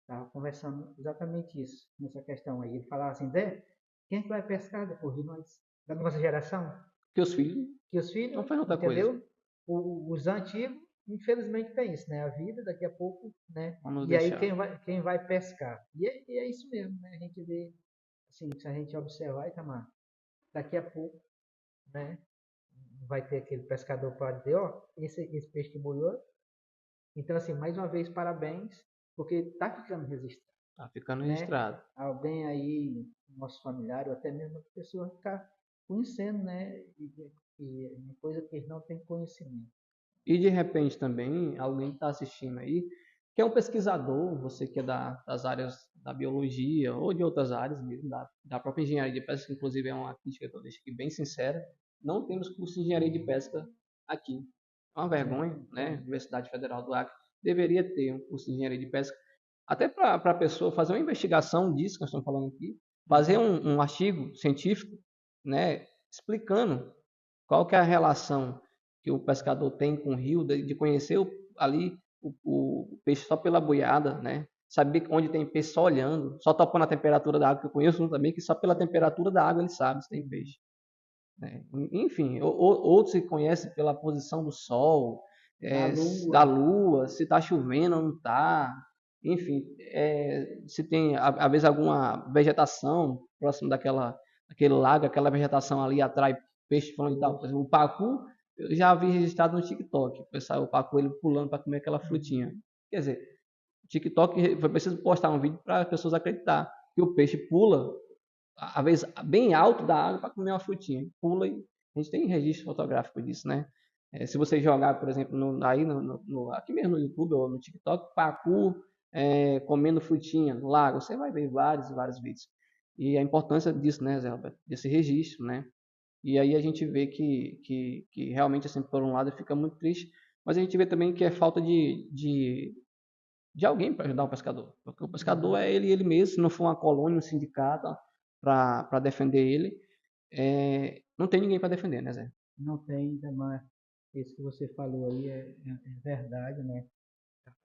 estava conversando exatamente isso, nessa questão aí. Ele falava assim, Zé, quem é que vai pescar depois de nós? Da nossa geração? Que os filhos Que os não filhos, fazem outra coisa. entendeu? Os antigos, infelizmente tem isso, né? A vida, daqui a pouco, né? Vamos E aí deixar. quem vai pescar? E é isso mesmo, né? A gente vê, assim, se a gente observar, Itamar, daqui a pouco, né? Vai ter aquele pescador para dizer, ó, esse peixe que boiou. Então, assim, mais uma vez, parabéns, porque está ficando registrado, Tá ficando né? registrado. Alguém aí, nosso familiar, ou até mesmo outra pessoa, está conhecendo, né? E uma coisa que eles não têm conhecimento. E de repente também, alguém que está assistindo aí, que é um pesquisador, você que é das áreas da biologia ou de outras áreas mesmo, da própria engenharia de pesca, inclusive é uma crítica que eu deixo aqui bem sincera, não temos curso de engenharia de pesca aqui. É uma vergonha, né? Universidade Federal do Acre deveria ter um curso de engenharia de pesca, até para a pessoa fazer uma investigação disso que nós estamos falando aqui, fazer um artigo científico, né, explicando qual que é a relação que o pescador tem com o rio, de conhecer ali o peixe só pela boiada, né? Saber onde tem peixe só olhando, só topando a temperatura da água, que eu conheço um também que só pela temperatura da água ele sabe se tem peixe. Né? Enfim, outros se conhecem pela posição do sol, da lua, se está chovendo ou não está. Enfim, se tem, às vezes, alguma vegetação próximo daquele lago, aquela vegetação ali atrai peixe falando e tal. Por exemplo, o pacu, eu já vi registrado no TikTok, o pacu ele pulando para comer aquela frutinha. Quer dizer, o TikTok foi preciso postar um vídeo para as pessoas acreditar que o peixe pula, às vezes, bem alto da água para comer uma frutinha. Pula e a gente tem registro fotográfico disso, né? Se você jogar, por exemplo, aqui mesmo no YouTube ou no TikTok, pacu comendo frutinha no lago, você vai ver vários e vários vídeos. E a importância disso, né, Zé Roberto? Desse registro, né? E aí a gente vê que realmente, assim, por um lado, fica muito triste, mas a gente vê também que é falta de alguém para ajudar o pescador. Porque o pescador é ele mesmo, se não for uma colônia, um sindicato para defender ele, não tem ninguém para defender, né, Zé? Não tem, Itamar. isso que você falou aí é verdade, né?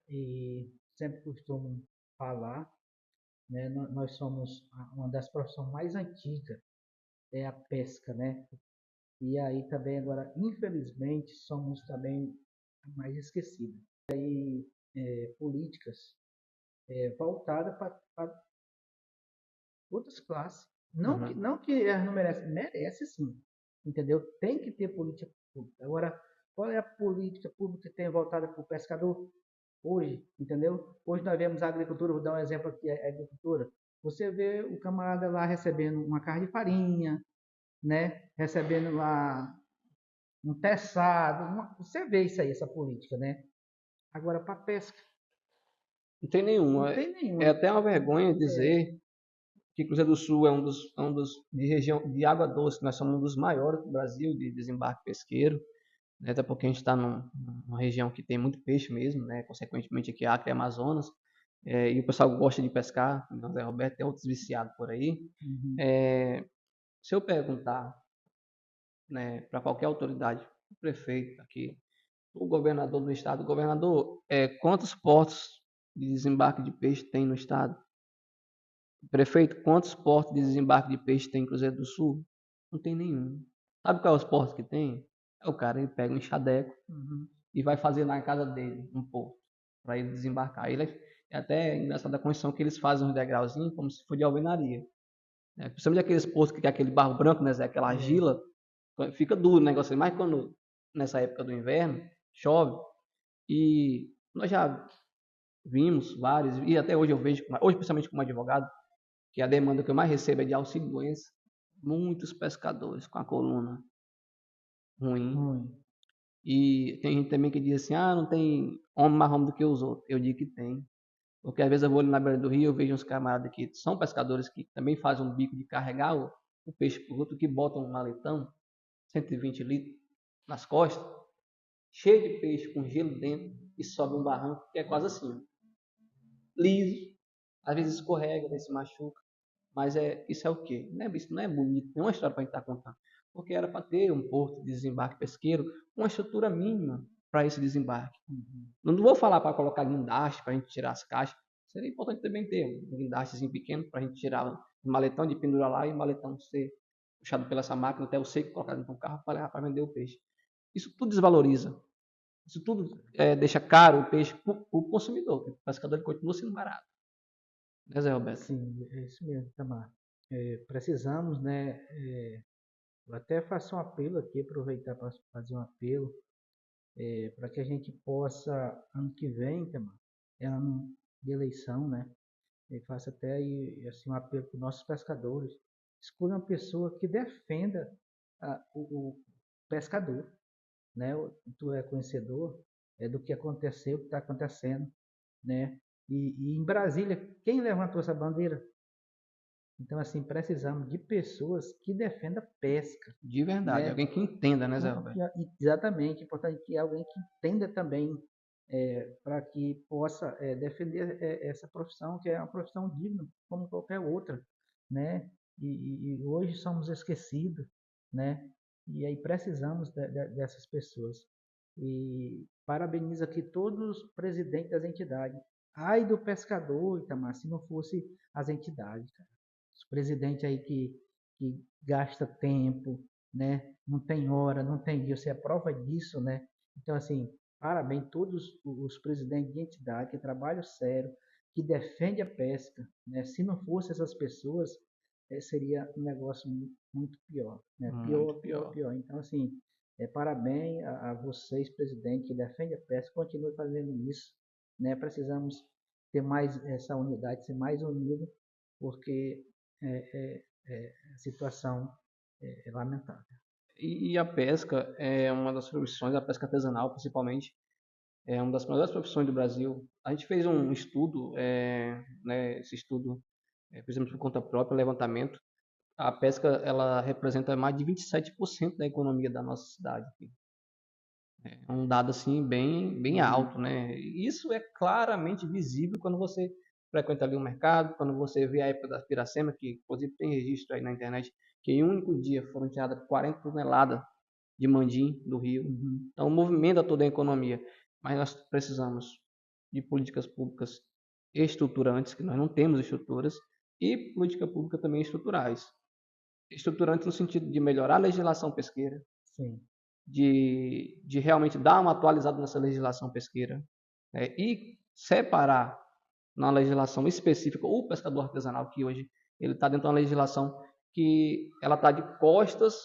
E sempre costumo falar, né? Nós somos uma das profissões mais antigas, é a pesca, né? E aí também agora, infelizmente, somos também a mais esquecidos. Políticas voltadas para outras classes. Uhum. Não que elas não merecem, merece sim, entendeu? Tem que ter política pública. Agora, qual é a política pública que tem voltada para o pescador hoje, entendeu? Hoje nós vemos a agricultura, vou dar um exemplo aqui, a agricultura. Você vê o camarada lá recebendo uma carga de farinha, né? Recebendo lá um teçado, você vê isso aí, essa política, né? Agora, para pesca, Não tem não nenhuma. tem É nenhuma. até uma vergonha dizer que Cruzeiro do Sul é um dos de região de água doce. Nós somos um dos maiores do Brasil de desembarque pesqueiro, né? Até porque a gente está numa região que tem muito peixe mesmo, né? Consequentemente aqui Acre e Amazonas. E o pessoal gosta de pescar, o Zé Roberto tem outros viciados por aí. Uhum. É, se eu perguntar, né, para qualquer autoridade, o prefeito aqui, o governador do estado, governador, quantos portos de desembarque de peixe tem no estado? Prefeito, quantos portos de desembarque de peixe tem em Cruzeiro do Sul? Não tem nenhum. Sabe quais os portos que tem? É o cara, ele pega um enxadeco Uhum. e vai fazer na casa dele um porto para ele desembarcar. É até engraçado a construção que eles fazem uns degrauzinhos como se fosse de alvenaria. Né? Principalmente aqueles portos que tem aquele barro branco, né, Zé? Aquela É, argila, fica duro o negócio. Mas quando, nessa época do inverno, chove, e nós já vimos vários, e até hoje eu vejo, hoje principalmente como advogado, que a demanda que eu mais recebo é de auxílio-doença. Muitos pescadores com a coluna ruim. ruim. E tem gente também que diz assim, não tem homem mais homem do que os outros. Eu digo que tem. Porque às vezes eu vou ali na beira do rio, eu vejo uns camaradas que são pescadores que também fazem um bico de carregar o peixe por outro, que botam um maletão, 120 litros, nas costas, cheio de peixe com gelo dentro, e sobe um barranco, que é quase assim, liso, às vezes escorrega, às vezes se machuca. Mas isso é o quê? Isso não é bonito, não é uma história para a gente estar contando. Porque era para ter um porto de desembarque pesqueiro, uma estrutura mínima para esse desembarque. Uhum. Não vou falar para colocar guindaste para a gente tirar as caixas. Seria importante também ter um guindastezinho pequeno para a gente tirar um maletão de pendurar lá e o maletão ser puxado pela essa máquina até o seco, colocado no carro para levar para vender o peixe. Isso tudo desvaloriza. Isso tudo deixa caro o peixe para o consumidor, porque o pescador continua sendo barato. Né, Zé Roberto? Sim, é isso mesmo, Tamar. Precisamos, né? Eu até faço um apelo aqui, aproveitar para fazer um apelo, para que a gente possa, ano que vem, Tamar, é ano de eleição, né? E faço até aí, assim, um apelo para os nossos pescadores. Escolha uma pessoa que defenda o pescador, né? Tu é conhecedor do que aconteceu, o que está acontecendo, né? E em Brasília, quem levantou essa bandeira? Então, assim, precisamos de pessoas que defendam a pesca, De verdade. né? Alguém que entenda, né, Zé Roberto? Exatamente, é importante que alguém que entenda também para que possa defender essa profissão, que é uma profissão digna, como qualquer outra, né? E hoje somos esquecidos, né? E aí precisamos dessas pessoas. E parabenizo aqui todos os presidentes das entidades. Ai do pescador, Itamar, se não fosse as entidades, cara. Os presidentes aí que gasta tempo, né? Não tem hora, não tem dia, você é prova disso, né? Então, assim, parabéns a todos os presidentes de entidade que trabalham sério, que defendem a pesca, né? Se não fosse essas pessoas, seria um negócio muito pior, né? Muito Pior, pior, pior. pior. Então, assim, parabéns a vocês, presidente, que defende a pesca, continue fazendo isso, né? Precisamos ter mais essa unidade, ser mais unido, porque a situação é lamentável. E a pesca é uma das profissões, a pesca artesanal principalmente, é uma das maiores profissões do Brasil. A gente fez um estudo, né, esse estudo, fizemos por conta própria, levantamento. A pesca ela representa mais de 27% da economia da nossa cidade. É um dado assim bem Uhum. alto, né? E isso é claramente visível quando você frequenta ali o mercado, quando você vê a época da piracema, que inclusive tem registro aí na internet, que em um único dia foram tiradas 40 toneladas de Mandim, do Rio. Uhum. Então, movimenta toda a economia. Mas nós precisamos de políticas públicas estruturantes, que nós não temos estruturas, e política pública também estruturais. Estruturantes no sentido de melhorar a legislação pesqueira, Sim. de realmente dar uma atualizada nessa legislação pesqueira, né, e separar na legislação específica o pescador artesanal, que hoje ele está dentro de uma legislação que ela está de costas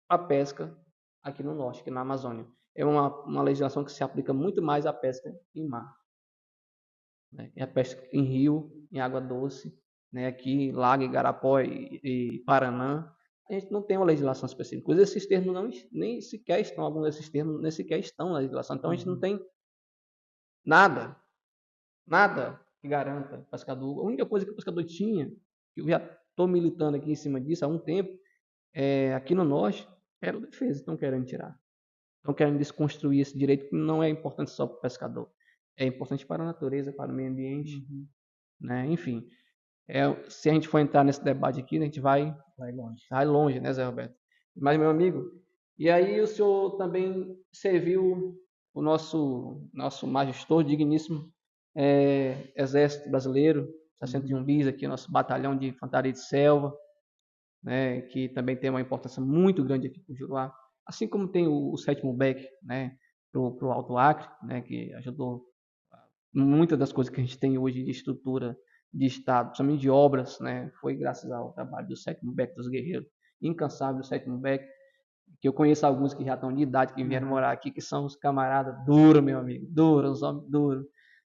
à pesca aqui no norte, aqui na Amazônia. É uma legislação que se aplica muito mais à pesca em mar, né? E a pesca em rio, em água doce, né? Aqui, Lago, Igarapó e Paraná, a gente não tem uma legislação específica. Esses termos não, nem sequer estão, alguns desses termos nem sequer estão na legislação. Então a gente não tem nada, nada que garanta o pescador. A única coisa que o pescador tinha, que eu já estou militando aqui em cima disso há um tempo, aqui no norte, era o defesa, estão querendo tirar. Estão querendo desconstruir esse direito que não é importante só para o pescador. É importante para a natureza, para o meio ambiente, né? Enfim, se a gente for entrar nesse debate aqui, a gente vai longe, né, Zé Roberto? Mas, meu amigo, e aí o senhor também serviu o nosso majestoso, digníssimo Exército Brasileiro, 61 bis aqui, nosso batalhão de infantaria de selva, né, que também tem uma importância muito grande aqui para o Juruá, assim como tem o 7º BEC, né, para o Alto Acre, né, que ajudou muitas das coisas que a gente tem hoje de estrutura de Estado, principalmente de obras, né, foi graças ao trabalho do 7º BEC dos guerreiros, incansável do 7º BEC, que eu conheço alguns que já estão de idade, que vieram morar aqui, que são os camaradas duros, meu amigo, duros, os homens duros,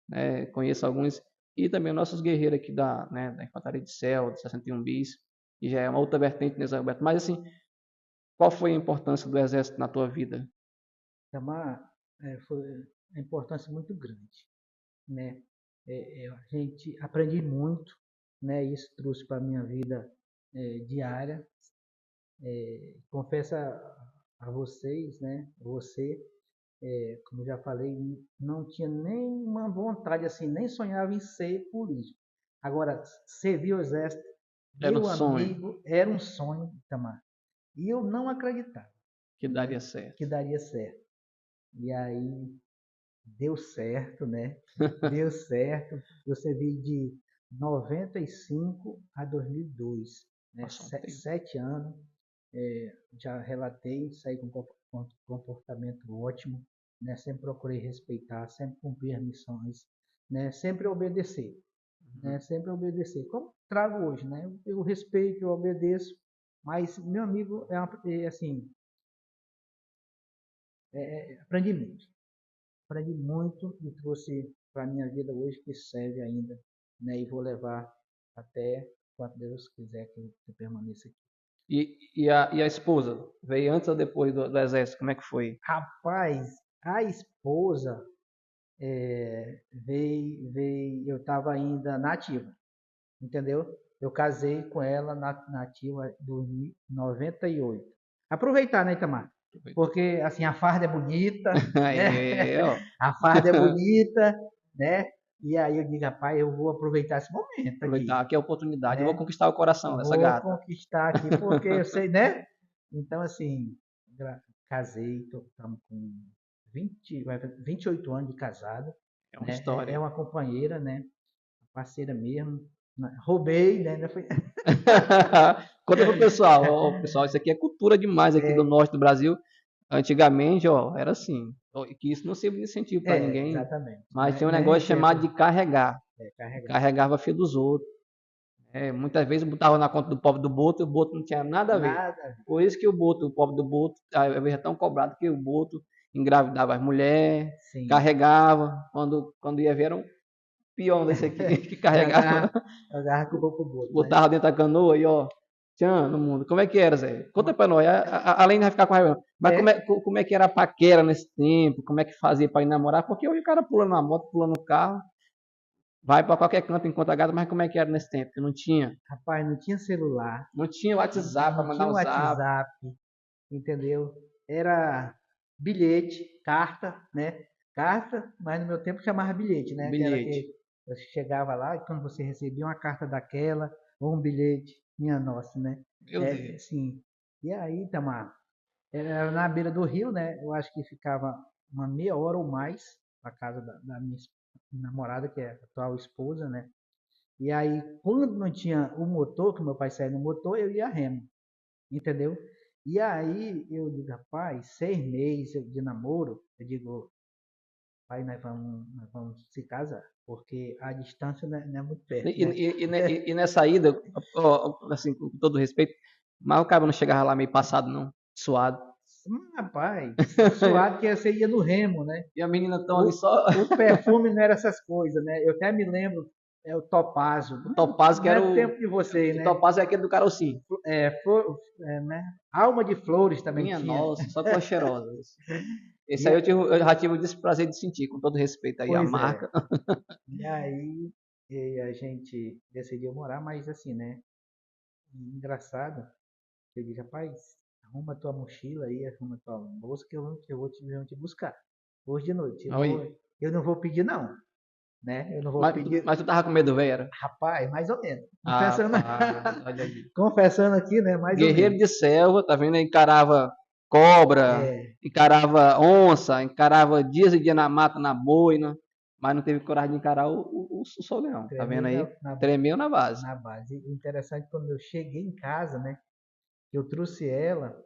né, conheço alguns, e também nossos guerreiros aqui da Infantaria de Selva, do 61 bis, que já é uma outra vertente, né, Zé Roberto? Mas assim, qual foi a importância do Exército na tua vida? Foi uma importância muito grande, né? A gente aprendi muito, né? Isso trouxe para a minha vida diária. Confesso a vocês, né? Você, como já falei, não tinha nenhuma vontade assim, nem sonhava em ser político. Agora, servir o exército, Era um meu sonho amigo, era um sonho, Itamar. E eu não acreditava, que né, daria certo. que daria certo. E aí deu certo, né? Deu certo. Eu servi de 95 a 2002, né? Passou um tempo. 7 anos. Já relatei, saí com comportamento ótimo, né? Sempre procurei respeitar, sempre cumprir as missões, né? Sempre obedecer, né? Sempre obedecer. Como trago hoje, né? Eu respeito, eu obedeço, mas meu amigo assim, aprendi muito. Aprendi muito e trouxe para a minha vida hoje que serve ainda, né? E vou levar até quando Deus quiser que eu permaneça aqui. E a esposa? Veio antes ou depois do Exército? Como é que foi? Rapaz, a esposa veio, eu estava ainda na ativa, entendeu? Eu casei com ela na ativa em 98. Aproveitar, né, Itamar? Porque, assim, a farda é bonita, né? Aí, ó. A farda é bonita, né? E aí eu digo, rapaz, eu vou aproveitar esse momento Aproveitar aqui, aqui a oportunidade. Eu vou né? conquistar o coração dessa Vou gata. conquistar aqui, porque eu sei, né? Então, assim, casei, estamos com 28 anos de casado, É uma né? história. É uma companheira, né? Parceira mesmo. Roubei, né? Conta pro pessoal. Ó, pessoal, isso aqui é cultura demais aqui do norte do Brasil. Antigamente, ó, era assim. Que isso não servia de incentivo para ninguém. Exatamente. Mas tem um Não é negócio chamado exemplo. de carregar. Carregar. Carregava a filha dos outros. Muitas vezes botava na conta do pobre do Boto e o Boto não tinha nada a ver. Nada. Por isso que o pobre do Boto, às vezes é tão cobrado que o Boto engravidava as mulheres, Sim. carregava. Quando ia ver, era um peão desse aqui que carregava. Jogar com o boco boto, né? Botava dentro da canoa e ó, tchan, no mundo. Como é que era, Zé? Conta pra nós. Além de ficar com raiva. Mas como é que era a paquera nesse tempo? Como é que fazia pra ir namorar? Porque hoje o cara pula na moto, pula no carro, vai pra qualquer canto enquanto a gata, mas como é que era nesse tempo? Que não tinha. Rapaz, não tinha celular. Não tinha WhatsApp pra Não mandar tinha o zap. WhatsApp, entendeu? Era bilhete, carta, né? Carta, mas no meu tempo chamava bilhete, O né? Que era bilhete. que você chegava lá e quando você recebia uma carta daquela, ou um bilhete, minha nossa, né? Meu Deus. Sim. E aí, Tamar, Era na beira do rio, né? Eu acho que ficava uma meia hora ou mais a casa da minha namorada, que é a atual esposa, né? E aí, quando não tinha o motor, que meu pai saía no motor, eu ia a remo, entendeu? E aí eu digo, rapaz, 6 meses de namoro, eu digo, pai, nós vamos se casar, porque a distância não é muito E, perto, né? e, e nessa ida, assim, com todo respeito, mas o cara não chegava lá meio passado, não, suado. Rapaz, suado que você ia no remo, né? E a menina tão ali O, só. o perfume não era essas coisas, né? Eu até me lembro, é o Topázio. O Topázio, que Não era é do o. tempo de vocês, O né? Topázio é aquele do carocinho. Né? Alma de Flores também Minha tinha. nossa, só coisa cheirosa. Esse E, aí eu já tive o desprazer de sentir, com todo respeito aí à pois é. marca. E aí a gente decidiu morar, mas assim, né? Engraçado. Eu disse, rapaz, arruma tua mochila aí, arruma tua bolsa que eu vou te buscar. Hoje de noite. Oi. Eu não vou pedir, não. Né? Eu não vou pedir. Mas tu tava com medo, velho? Era? Rapaz, mais ou menos. Confessando, Rapaz, olha aí. confessando aqui, né? Mais ou Guerreiro menos. de selva, tá vendo? Encarava cobra, É, encarava onça, encarava dias e dias na mata, na boina, mas não teve coragem de encarar o solhão, tá vendo tremei aí? na, na, Tremeu na base. na base. E interessante, quando eu cheguei em casa, né? Eu trouxe ela,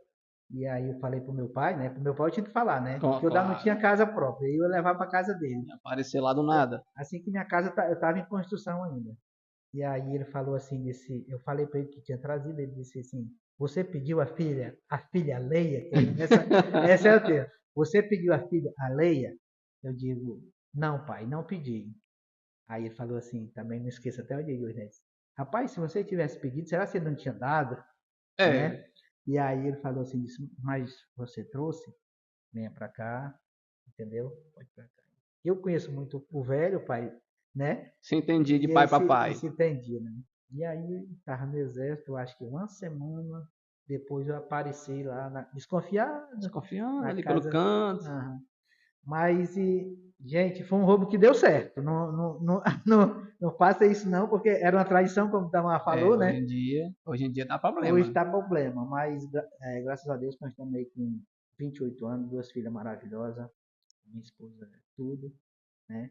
e aí eu falei pro meu pai, né? Pro meu pai eu tinha que falar, né? Que eu ainda não Claro, tinha casa própria. Eu ia levar para casa dele. aparecer lá do nada. Assim que minha casa, eu estava em construção ainda. E aí ele falou assim, eu falei para ele que tinha trazido, ele disse assim, você pediu a filha Leia? Essa é o termo. Você pediu a filha, a Leia? Eu digo, não, pai, não pedi. Aí ele falou assim, também não esqueça até o dia de hoje, né? Rapaz, se você tivesse pedido, será que ele não tinha dado? Né? É, E aí ele falou assim, disse, mas você trouxe? Venha para cá, entendeu? Pode pra cá. Eu conheço muito o velho pai, né? se entendi de E pai aí para se, pai. se entendia, né? E aí estava no exército, eu acho que uma semana depois eu apareci lá, desconfiado, Desconfiando na ali pelo casa. canto. Aham. Mas, gente, foi um roubo que deu certo. Não, não, não, não faça isso não, porque era uma traição, como o Tamar É, falou, né? hoje em dia dá Hoje problema. está problema, mas graças a Deus nós estamos aí com 28 anos, 2 filhas maravilhosas, minha esposa é tudo, né?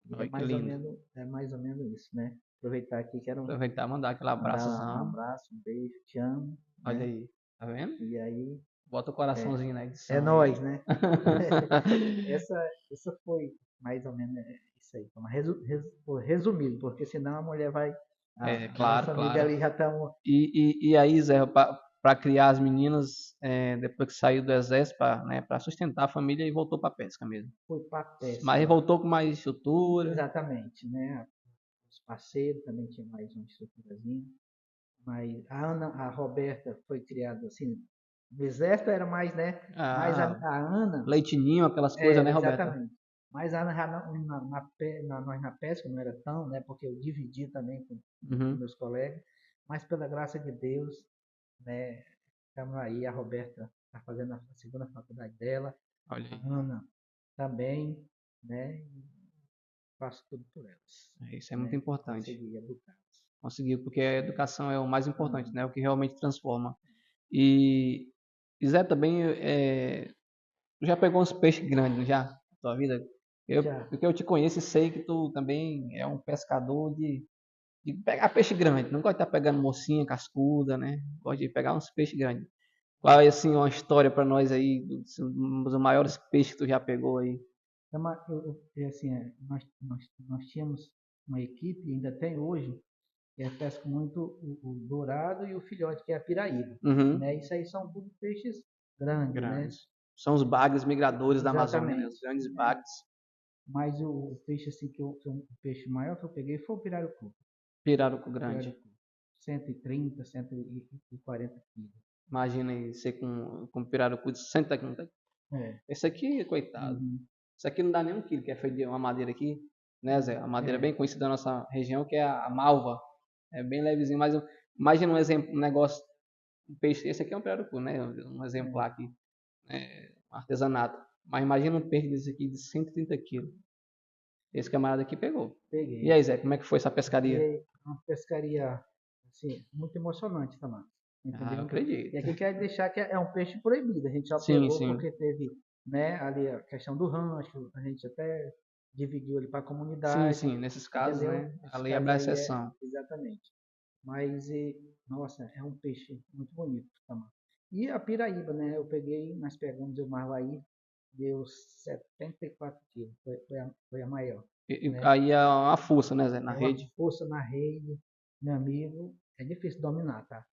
E Olha que lindo. é mais ou menos isso, né? Aproveitar aqui, quero Aproveitar e mandar aquele mandar um abraçozão. abraço, um beijo, te amo, Olha né? aí, tá vendo? E aí, Bota o coraçãozinho na é edição aí. nós, né? Essa foi mais ou menos isso aí. Resumido, porque senão a mulher vai. É, A claro, nossa amiga claro. ali já estamos. E aí, Zé, para criar as meninas, depois que saiu do exército, para, né, para sustentar a família, e voltou para pesca mesmo. Foi para Mas pesca. voltou com mais estrutura. Exatamente, né? Os parceiros também tinha mais uma estruturazinha. Mas a Roberta foi criada assim. No exército era mais, né? Mas Ah, a Ana, leitinho, aquelas coisas, né, Roberta? exatamente. Mas a Ana já nós na pesca não era tão, né? Porque eu dividi também com Uhum. meus colegas. Mas pela graça de Deus, né? Estamos aí, a Roberta está fazendo a segunda faculdade dela, Olha a aí. Ana também, né? Faço tudo por elas, Isso é muito né? importante. Consegui educá-las. Conseguiu, porque a educação é o mais importante, Uhum. né? O que realmente transforma. E, e Zé, também, tu já pegou uns peixes grandes, já, na tua vida? Já, Porque eu te conheço e sei que tu também é um pescador de pegar peixe grande. Não gosta de estar pegando mocinha, cascuda, né? Gosta de pegar uns peixes grandes. Qual é, assim, uma história para nós aí, dos maiores peixes que tu já pegou aí? assim, nós tínhamos uma equipe, ainda tem hoje, que pesca muito o dourado e o filhote, que é a piraíba. Uhum. Né? Isso aí são tudo peixes grandes, né? Grandes. São os bagres migradores da Amazônia, né? Os Exatamente. grandes Né? bagres. Mas o peixe assim o peixe maior que eu peguei foi o pirarucu. Pirarucu grande. Pirarucu. 130, 140 quilos. Imagina aí, você com pirarucu de 100 quilos. É. Esse aqui, coitado. Uhum. Isso aqui não dá nem 1 quilo, que é feito de uma madeira aqui, né, Zé? A madeira É. bem conhecida da nossa região, que é a malva. É bem levezinho, mas imagina um exemplo, um negócio, um peixe. Esse aqui é um pirarucu, né? Um É. exemplar aqui, um artesanato. Mas imagina um peixe desse aqui de 130 quilos. Esse camarada aqui pegou. E Peguei. aí, Zé, como é que foi essa E pescaria? aí, uma pescaria assim, muito emocionante também. entendeu? acredito. E aqui quer deixar que é um peixe proibido. A gente só Sim, pegou sim. porque teve, né, ali a questão do rancho, a gente até dividiu ele para a Sim, comunidade, sim. Nesses casos, entendeu? né? A Esse lei caso abre a aí exceção. exatamente. Mas, nossa, é um peixe muito bonito também. E a piraíba, né? Nós pegamos o marlaí, deu 74 quilos, foi a maior, né? Aí é uma força, né, Zé, na É uma rede. força na rede, meu amigo, é difícil dominar, tá?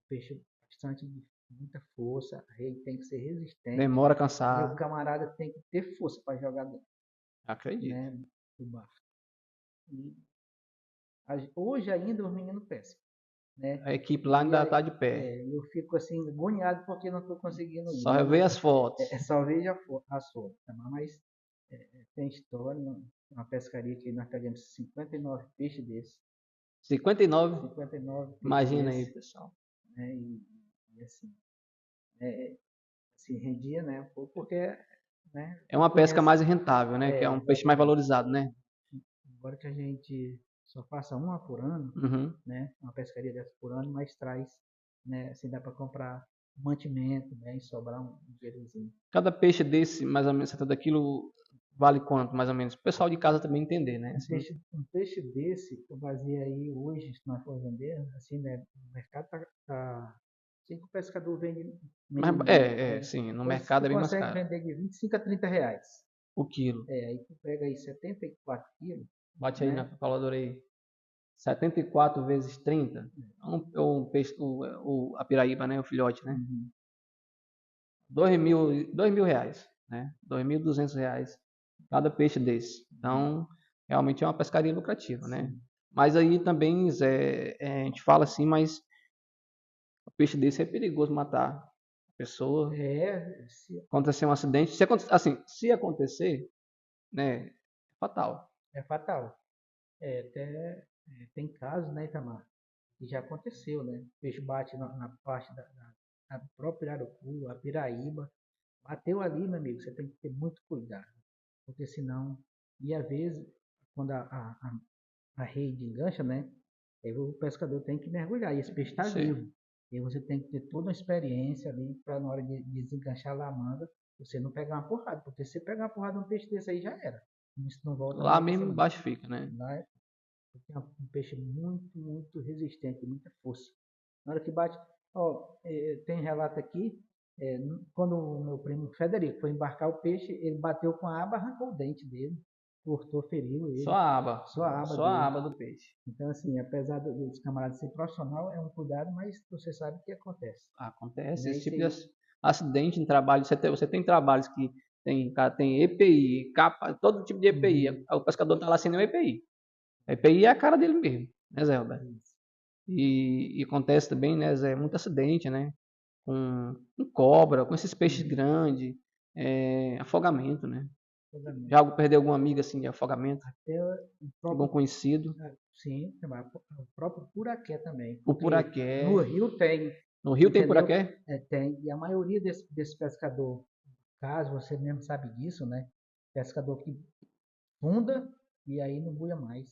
Peixe bastante de muita força, a rede tem que ser resistente Demora a e o cansar. camarada tem que ter força para jogar dentro, Acredito. né? Do barco. E hoje ainda os meninos pescam, né? A equipe lá E ainda aí, tá de pé. eu fico assim, agoniado porque não estou conseguindo ir, Só né? ver Mas as fotos. só vejo a sorte, tá? Mas tem história, uma pescaria que nós pegamos 59 peixes desses, 59. 59 peixes Imagina aí, desses, pessoal. né? E assim, se rendia, né? Um pouco porque, né? É uma pesca Conhece, mais rentável, né? Que é um peixe mais exatamente. valorizado, né? Agora que a gente só passa uma por ano, Uhum. né? Uma pescaria dessa por ano, mas traz, né? Assim, dá para comprar mantimento, né? E sobrar um dinheirozinho. Cada peixe desse, mais ou menos 70 quilos, vale quanto, mais ou menos? O pessoal de casa também entender, né? Assim, Um peixe desse, eu vazio aí hoje, se nós for vender, assim, né? O mercado tá assim que o pescador vende mas, menudinho, né? sim, no Hoje mercado tu é bem mais consegue caro. vender de 25 a 30 reais. O quilo. Aí tu pega aí 74 quilos, Bate aí na né? calculadora aí. 74 vezes 30. Um peixe, a piraíba, né? O filhote, né? Uhum. 2.000 reais, né? 2.200 reais cada peixe desse. Então, realmente é uma pescaria lucrativa, né? Sim. Mas aí também, Zé, a gente fala assim, mas o peixe desse é perigoso matar a pessoa. Acontecer um acidente, se acontecer, né, é fatal. é fatal. Até tem casos, né, Itamar, que já aconteceu, né? O peixe bate na parte da própria Pirarucu, a Piraíba. Bateu ali, meu amigo, você tem que ter muito cuidado. Porque senão, e às vezes, quando a rede engancha, né? Aí o pescador tem que mergulhar, e esse peixe está Sim. vivo. E você tem que ter toda uma experiência ali para na hora de desenganchar a manga, você não pegar uma porrada. Porque se você pegar uma porrada num peixe desse aí, já era. Isso não volta Lá mais você mesmo não. embaixo fica, né? Lá um peixe muito, muito resistente, muita força. Na hora que bate, ó, tem relato aqui, quando o meu primo Federico foi embarcar o peixe, ele bateu com a aba, arrancou o dente dele, cortou, feriu Só ele, a aba. só a aba Só a dele. aba do peixe. Então, assim, apesar dos camaradas ser profissional, é um cuidado, mas você sabe o que acontece. Acontece Né? esse Isso tipo de aí, acidente em trabalho. Você tem trabalhos que tem EPI, capa, todo tipo de EPI. uhum, O pescador está lá sem nenhum EPI. EPI é a cara dele mesmo, né, Zé Roberto? isso. E acontece também, né, Zé, muito acidente, né? Com cobra, com esses peixes Uhum, grandes, afogamento, né? exatamente. Já perdeu alguma amiga assim de afogamento? Até o Algum próprio, conhecido? sim, o próprio puraqué também, O porque no puraqué. rio tem, No Rio tem entendeu? puraqué? Tem. E a maioria desse pescador, caso você mesmo sabe disso, né? Pescador que funda e aí não buia mais.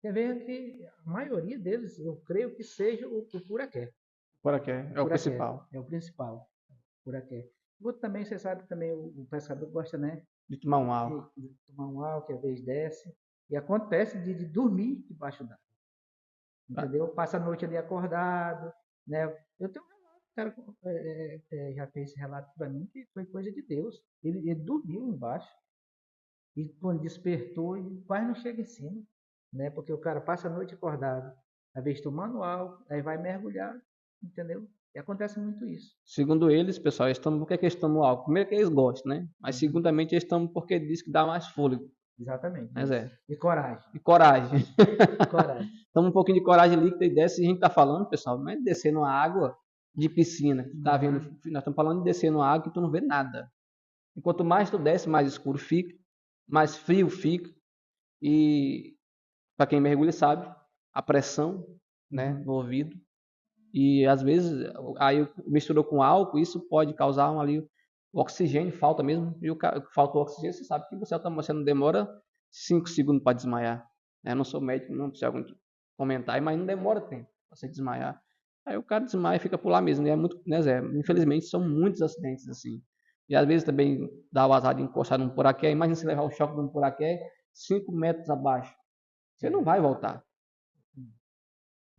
Você vê que a maioria deles, eu creio que seja o puraqué. Puraqué O é o puraqué principal. é o principal, puraqué. Outro também, você sabe também, o pescador gosta, né? De tomar um De, álcool. de tomar um álcool, às vezes desce. E acontece de dormir debaixo d'água, entendeu? Passa a noite ali acordado, né? Eu tenho um relato, o cara já fez esse relato para mim que foi coisa de Deus. Ele dormiu embaixo e quando despertou, ele quase não chega em cima, né? Porque o cara passa a noite acordado, às vezes tomando álcool, aí vai mergulhar, entendeu? E acontece muito isso. Segundo eles, pessoal, eles tomam porque eles tomam álcool. Primeiro que eles gostam, né? Mas Uhum. segundamente eles tomam porque diz que dá mais fôlego, Exatamente, né, isso. Zé? E coragem, E coragem. e coragem. Toma um pouquinho de coragem líquida e desce. E a gente tá falando, pessoal, não é descer numa água de piscina. Que tu tá vendo, Uhum. nós estamos falando de descer numa água que tu não vê nada. E quanto mais tu desce, mais escuro fica, mais frio fica. E para quem mergulha sabe, a pressão, né, Uhum. no ouvido. E às vezes aí misturou com álcool, isso pode causar ali o oxigênio, falta mesmo. E falta o oxigênio, você sabe que você não demora 5 segundos para desmaiar. Eu não sou médico, não sei algum comentar, mas não demora tempo para você desmaiar. Aí o cara desmaia e fica por lá mesmo, né? É muito, né, Zé? Infelizmente são muitos acidentes assim. E às vezes também dá o azar de encostar num poraqué. Imagina você levar o choque de um poraqué 5 metros abaixo. Você não vai voltar.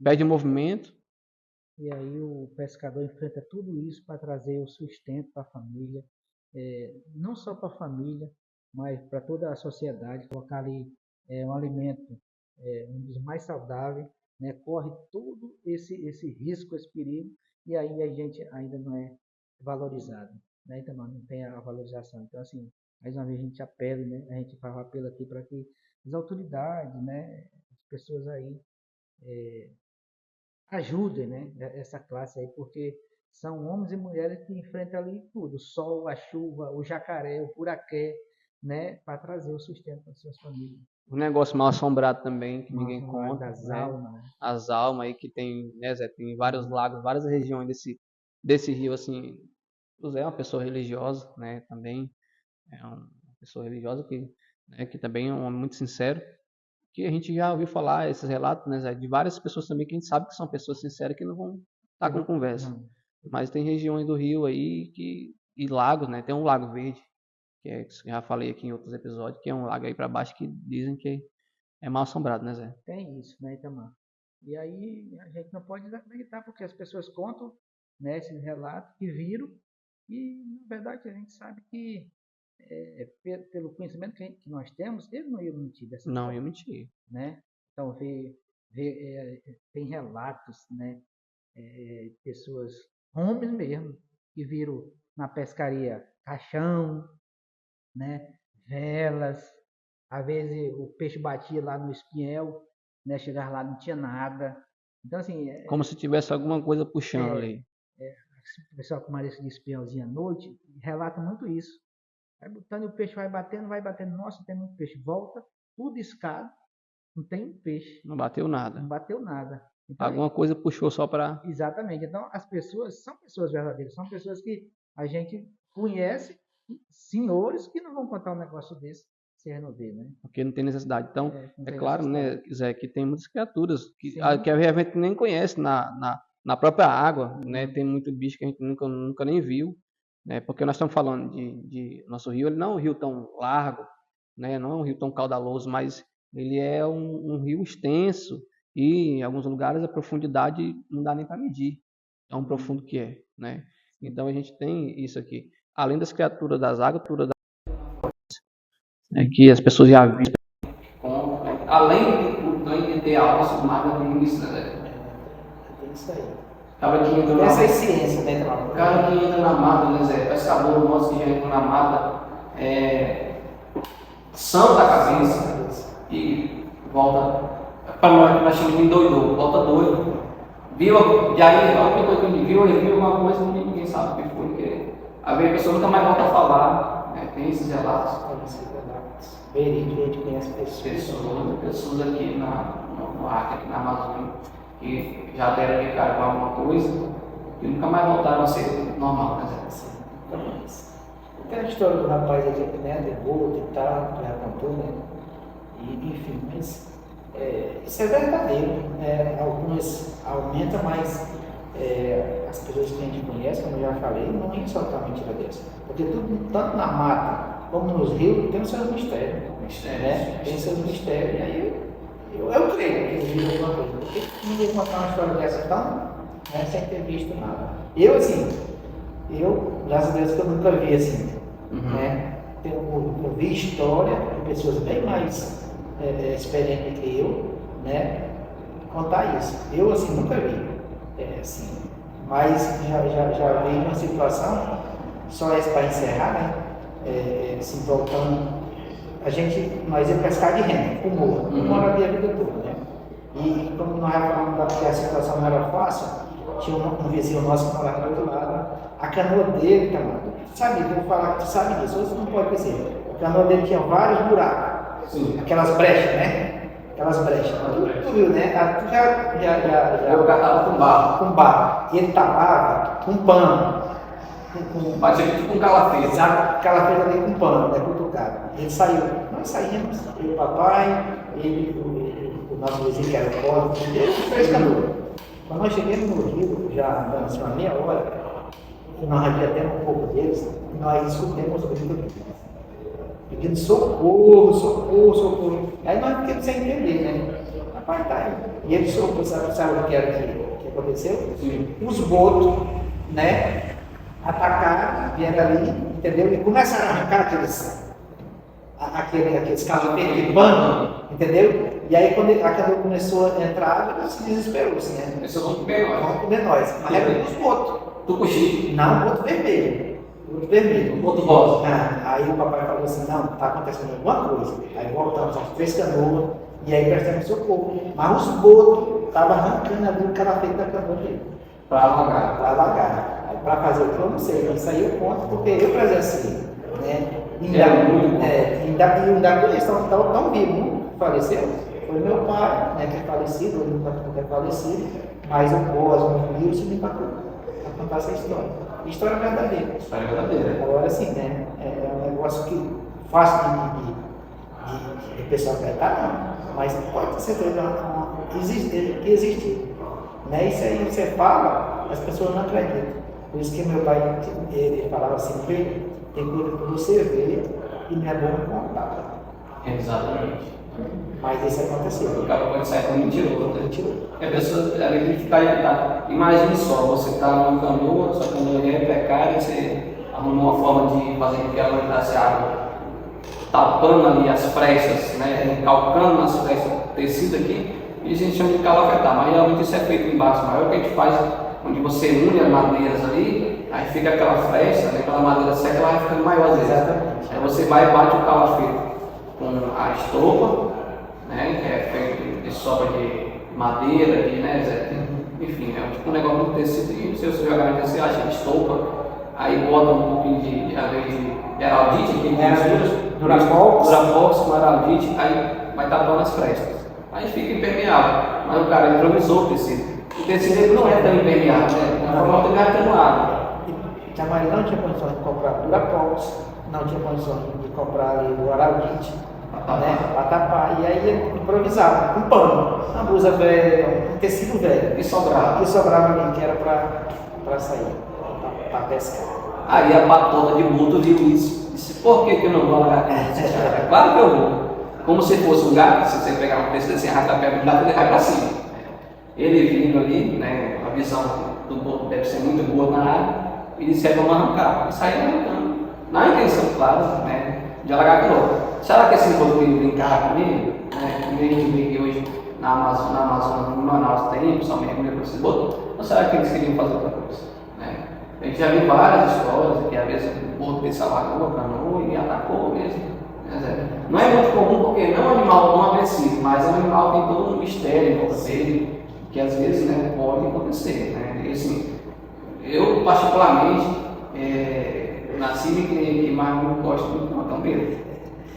Perde movimento. E aí o pescador enfrenta tudo isso para trazer o sustento para a família, não só para a família, mas para toda a sociedade, colocar ali um alimento, um dos mais saudáveis, né? Corre todo esse risco, esse perigo, e aí a gente ainda não é valorizado, né? Então não tem a valorização. Então assim, mais uma vez a gente apela, né? A gente faz um apelo aqui para que as autoridades, né? As pessoas aí ajudem, né, essa classe aí, porque são homens e mulheres que enfrentam ali tudo, o sol, a chuva, o jacaré, o puraqué, né, para trazer o sustento para suas famílias. Um negócio mal assombrado também, que ninguém conta, Das né? almas, né? As almas aí que tem, né, Zé? Tem vários lagos, várias regiões desse rio, assim. O Zé é uma pessoa religiosa, né? Também é uma pessoa religiosa que também é um homem muito sincero. Que a gente já ouviu falar esses relatos, né, Zé? De várias pessoas também que a gente sabe que são pessoas sinceras que não vão estar com conversa. Mas tem regiões do rio aí e lagos, né? Tem um Lago Verde, que já falei aqui em outros episódios, que é um lago aí para baixo que dizem que é mal assombrado, né, Zé? Tem isso, né, Itamar? E aí a gente não pode acreditar, porque as pessoas contam, né, esses relatos que viram, e na verdade a gente sabe que pelo conhecimento que nós temos, ele não ia mentir dessa Não, forma, eu menti. né? Então tem relatos, né, pessoas, homens mesmo, que viram na pescaria caixão, né, velas, às vezes o peixe batia lá no espinhel, né, chegava lá não tinha nada. Então assim, Como se tivesse alguma coisa puxando ali. o pessoal com marisco de espinhelzinho à noite relata muito isso. Vai botando e o peixe vai batendo, nossa, tem muito peixe, volta, tudo escado, não tem um peixe. Não bateu nada. Não bateu nada. Então, Alguma coisa puxou só para... exatamente. Então, as pessoas são pessoas verdadeiras, são pessoas que a gente conhece, senhores que não vão contar um negócio desse sem resolver, né? Porque não tem necessidade. Então, é claro, necessidade, né, Zé, que tem muitas criaturas que a gente nem conhece na própria água, né? Tem muito bicho que a gente nunca nem viu, né? Porque nós estamos falando de nosso rio, ele não é um rio tão largo, né? Não é um rio tão caudaloso, mas ele é um rio extenso e em alguns lugares a profundidade não dá nem para medir, tão profundo que é, né? Então a gente tem isso aqui. Além das criaturas das águas, que as pessoas já viram. Além de tudo, de ter algo submarino tem isso, né? Tem isso aí. Cara que entra Essa ciência, né, o cara que entra na mata, né, Zé? Pescador nosso que já entrou na mata, são da cabeça e volta. Para nós chamamos de endoidou, volta doido. Viu, e aí a única coisa que ele viu alguma coisa que ninguém sabe o que foi. Porque a pessoa nunca mais volta a falar, né? Tem esses relatos. Verídico, a gente conhece pessoas aqui no Acre, aqui na Amazônia, que já deram de cara com alguma coisa e nunca mais voltaram a ser normal, né? Tem a história do rapaz aqui, né, de boto e tal, que já contou, né? E, enfim, mas isso é verdadeiro. Algumas aumentam, mas as pessoas que a gente conhece, como eu já falei, não tem soltar mentira dessa. Porque tudo, tanto na mata como nos rios, tem os seus mistérios. Né? Tem seus mistérios. E aí eu creio que eles viram alguma coisa. Porque ninguém contar uma história dessa tão, né, sem ter visto nada. Graças a Deus que eu nunca vi assim. Né? Eu vi história de pessoas bem mais experientes que eu, né, contar isso. Eu assim nunca vi. Assim, mas já vi uma situação, só essa para encerrar, né? Se voltando, nós íamos pescar de renda, com morro, uma a vida toda, né? E como nós falamos que a situação não era fácil, tinha um vizinho nosso que morava do outro lado, a canoa dele, cara, sabe, eu vou falar que tu sabe disso, você não pode dizer, a canoa dele tinha vários buracos, aquelas brechas, né? Aquelas brechas, tu viu, né? Tu já eu catava com barro. E ele tapava com pano. Batia tipo com calafeta. Sabe? Calafeta ali com pano, né? Cutucado. Ele saiu. Nós saímos, eu, o papai, o nosso vizinho que era o Código, ele fez canoa. Quando nós chegamos no Rio, já dando assim, uma meia hora, nós havia até um pouco deles, nós escutamos o grito deles, pedindo socorro, socorro, socorro. Aí nós ficamos sem entender, né? Rapaz, tá aí. E ele socorro, sabe o que era que aconteceu? Sim. Os botos, né? Atacaram, vieram ali, entendeu? E começaram a arrancar aqueles cavaleiros de pano, entendeu? E aí quando a canoa começou a entrar, ele se desesperou, assim, né? Esse é o menor. Vamos comer nós. Mas era os botos. Tucuxi. Não, boto vermelho. Boto vermelho. Boto rosa. Aí o papai falou assim, não, está acontecendo alguma coisa. Aí voltamos às 3 canoas e aí prestamos socorro. Mas os botos estavam arrancando ali o calafete da canoa dele. Para alagar. Para alagar. Aí para fazer o que eu não sei, isso aí eu conto porque eu presenciei, né? Ainda com eles estão vivos, não faleceu. Foi meu pai, né, que é falecido, o único que é falecido, mas o Cosmo, o Wilson me contou para contar essa história. História verdadeira. História verdadeira. Agora sim, né? É um negócio que fácil de pessoa acreditar, não. Mas pode ter certeza que existe. Né? Isso aí você fala, as pessoas não acreditam. Por isso que meu pai ele falava assim, tem coisa para você ver e não é bom contar. Exatamente. Mas isso aconteceu. O cara pode sair como mentiroso, né? Mentiroso. A pessoa ela tem que ficar irritada. Imagine só, você está numa canoa, sua canoa é precária, você arrumou uma forma de fazer com que ela entrasse água, tapando ali as frestas, né? Calcando nas frestas, tecido aqui, e a gente chama de calafetar, mas realmente isso é feito embaixo. Mas é o que a gente faz, onde você une as madeiras ali, aí fica aquela fresta, né? Aquela madeira seca, ela vai ficando maior às vezes. Exatamente. Aí você vai e bate o calafeto com a estopa, né, que é feito de sobra de madeira, enfim, é tipo um negócio muito tecido, e se você jogar você acha que estopa, aí bota um pouquinho de heraldite, que tem Durafox com heraldite, aí vai tapando as frestas, aí fica impermeável, mas o cara improvisou o tecido. O tecido ele não é tão impermeável, né? Na forma ele é atenuado. Itamari não tinha condições de comprar Durafox, não tinha condições de comprar ali o heraldite, né, para tapar, e aí ele improvisava, com pano, uma blusa velha, um tecido velho, E sobrava ali, que era para sair, para pescar. Aí a patona de Buto viu isso, disse, por que eu não vou largar aqui? Claro que eu vou. Como se fosse um gato, se você pegar um peixe assim, arrasta a perna do gato, ele vai para cima. Ele vindo ali, né, a visão do Buto deve ser muito boa na área, e disse, vamos arrancar, e saiu arrancando. Na intenção, claro, né, de alagar a canoa. Será que esse Buto veio brincar comigo? Né, que hoje na Amazônia, no Manaus tem, só mergulha com esse Buto? Ou será que eles queriam fazer outra coisa? Né? A gente já viu várias histórias que às vezes o Buto pensava a canoa e atacou mesmo. Não é muito comum porque não é um animal tão agressivo, mas é um animal que tem todo um mistério em volta dele, que às vezes, né, pode acontecer. Né? E, assim, eu particularmente nasci e criei aqui, mas não gosto muito, não, tenho medo.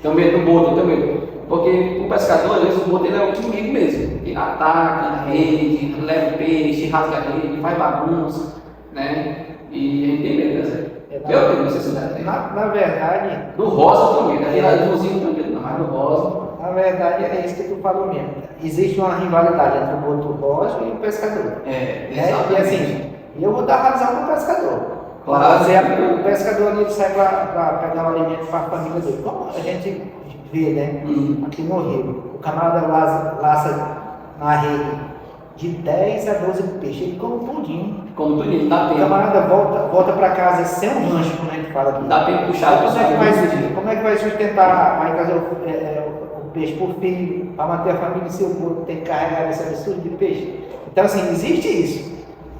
Tenho medo do Buto, tenho medo. Porque o pescador, às vezes, o Buto ele é um inimigo mesmo. Ele ataca a rede, leva peixe, rasga a rede, faz bagunça, né? E a gente tem medo, né? Eu tenho necessidade. Na verdade. Do rosa eu tenho medo, aquele azulzinho eu tenho medo, não, mas do rosa. Na verdade, é isso que tu falou mesmo. Existe uma rivalidade entre o Buto rosa e o pescador. E assim, eu vou dar razão para o pescador. Claro. O pescador ali sai para pegar o alimento para a família dele. Como a gente vê, né? Aqui no Rio, o camarada laça na rede de 10 a 12 peixes, ele come tudinho. Como tudinho, dá tempo. O camarada volta para casa sem um rancho, como a gente fala aqui. Dá tempo de puxar. Como é que vai sustentar, vai trazer o peixe por filho, para manter a família se o Buto tem que carregar esse absurdo de peixe? Então, assim, existe isso,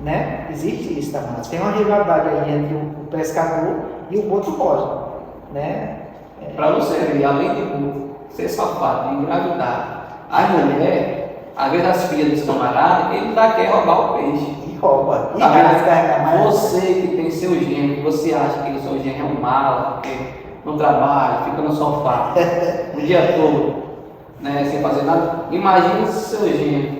né? Existe isso também. Tem uma rivalidade aí entre o pescador e o Buto rosa, né? Para você ver, além de Buto ser safado, de engravidar, a mulher, às vezes as filhas dos camaradas, ele ainda quer roubar o peixe. E rouba. E você que tem seu genro, que você acha que o seu genro é um mala, porque não trabalha, fica no sofá o dia todo, né, sem fazer nada. Imagina se seu genro,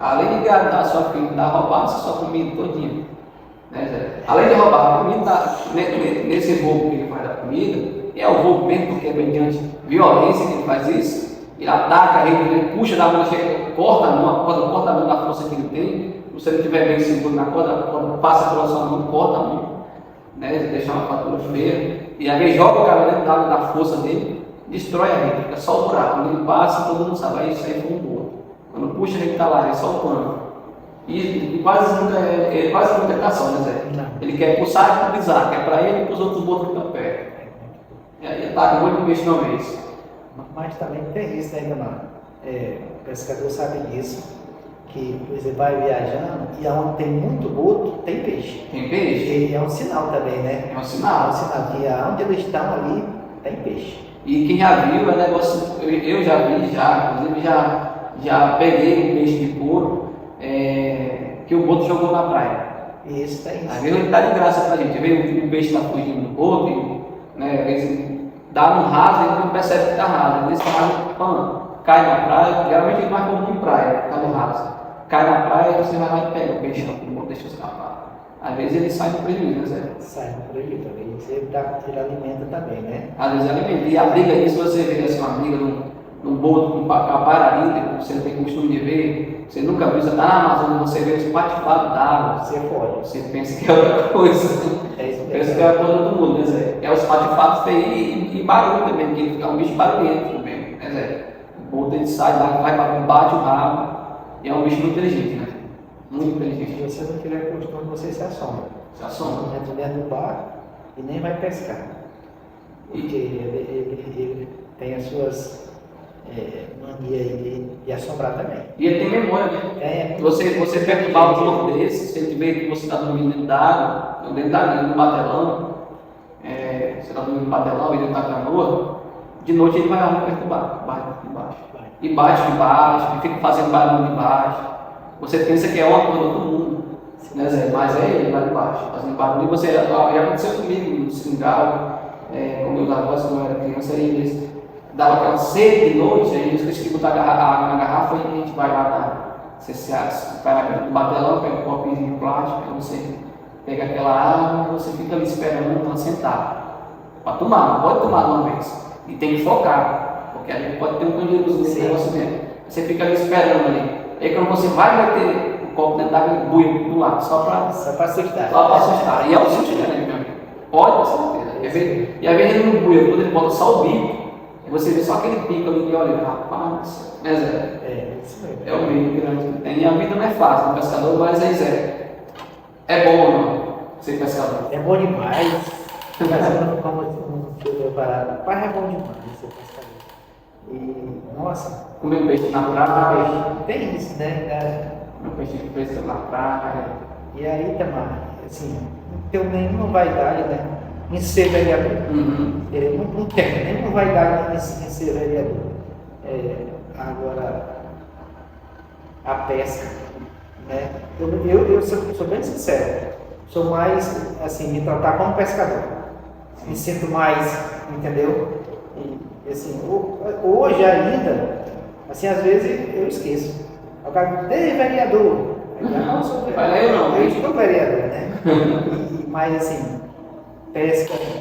além de engravidar sua filha, ainda roubar sua comida todinha. Né, Zé? Além de roubar a comida, nesse roubo que ele faz da comida, é o roubo mesmo, porque é mediante violência que ele faz isso. Ele ataca, ele puxa da mão, corta a mão da força que ele tem, você não estiver bem seguro na corda, a corda passa pela sua mão, corta a mão, né? Deixa uma fratura feia, e às vezes joga o cara dentro da água da força dele, destrói a rede, fica só o buraco. Quando ele passa, todo mundo sabe, isso aí foi um boto. Quando puxa, a rede está lá, é só o pano. E quase nunca é cação, né, Zé? Ele quer pulsar e pisar, que é para ele e para os outros botos que estão perto. E aí ataca muito peixe de uma vez. Mas também tem isso, né, mano? O pescador sabe disso, que você vai viajando e onde tem muito boto, tem peixe. Tem peixe? E é um sinal também, né? É um sinal. É um sinal que onde eles estão ali, tem peixe. E quem já viu, é negócio, eu já vi, inclusive já peguei um peixe de couro que o boto jogou na praia. Isso tem isso. Às vezes ele dá de graça pra gente, vê o peixe está fugindo do boto, né? Às vezes dá um raso e ele não percebe que está raso. Às vezes cai na praia, geralmente ele mais comum em praia, cai no raso. Cai na praia e você vai lá e pega o peixe, não deixa escapar. Às vezes ele sai no prejuízo, né, Zé? Sai no prejuízo também. Ele alimenta também, né? Às vezes alimenta. E a briga aí, se você vê assim, uma briga num boto com capararinha, você não tem costume de ver, você nunca viu, você está na Amazônia, você vê os patifados d'água, Você pode. você pensa que é outra coisa. É isso mesmo. Pensa que é a coisa do mundo, né, Zé? É os patifados e barulho também, porque é um bicho barulhento também, né, Zé? O boto ele sai lá, vai para bate o rabo, e é um bicho muito inteligente, né? Muito inteligente. Se você não tiver costume, você se assombra. Se assombra. Não entra dentro do barco e nem vai pescar. Porque ele tem as suas manias de assombrar também. E ele tem memória, né? É. Você perturbar um corpo desse, se ele vê que você está dormindo dentro d'água, no batelão, você está dormindo no batelão e ele está com a canoa, de noite ele vai lá perturbar, bate de baixo. E bate de baixo, e fica fazendo barulho de baixo. Você pensa que é uma coisa do outro mundo, né, Zé? Mas é ele lá de baixo, fazendo barulho. E você, já aconteceu comigo no Seringal, com meus avós, quando eu era criança, aí eles davam aquela sede de noite, aí eles esqueciam de botar água na garrafa e a gente vai lá vai lá no batelão, pega um copinho de plástico, aí você pega aquela água e você fica ali esperando ela sentar. Para tomar, não pode tomar de uma vez. E tem que focar, porque a gente pode ter um candidato nesse negócio mesmo. Você fica ali esperando ali. Aí quando você vai meter o copo dentro d'água, ele buia do lado, só para assustar. Só para assustar. E é o susto, né, meu amigo? Pode ter certeza. E às vezes ele não buia, quando ele bota só o bico, e você vê só aquele pico ali que olha, rapaz, né, Zé? Isso mesmo. É o meio grande que tem. E a vida não é fácil, no pescador, mas aí, Zé, é bom ou não ser pescador? É bom demais. Mas eu não estou preparado. Pai, é bom demais ser pescador. E, nossa. Comer um peixe na praia. Tem isso, né? Um peixe de pesca na praia. E aí, Tamar, assim, não tem nenhuma vaidade, né? Em ser vereador. Uhum. Ele não tem nenhuma vaidade em ser vereador. Agora, a pesca, né? Eu sou bem sincero. Sou mais, assim, me tratar como pescador. Me sinto mais, entendeu? E, assim, hoje ainda, assim, às vezes eu esqueço. O cara, ei, vereador. Eu não sou vereador. Eu sou vereador, né? Mas, assim,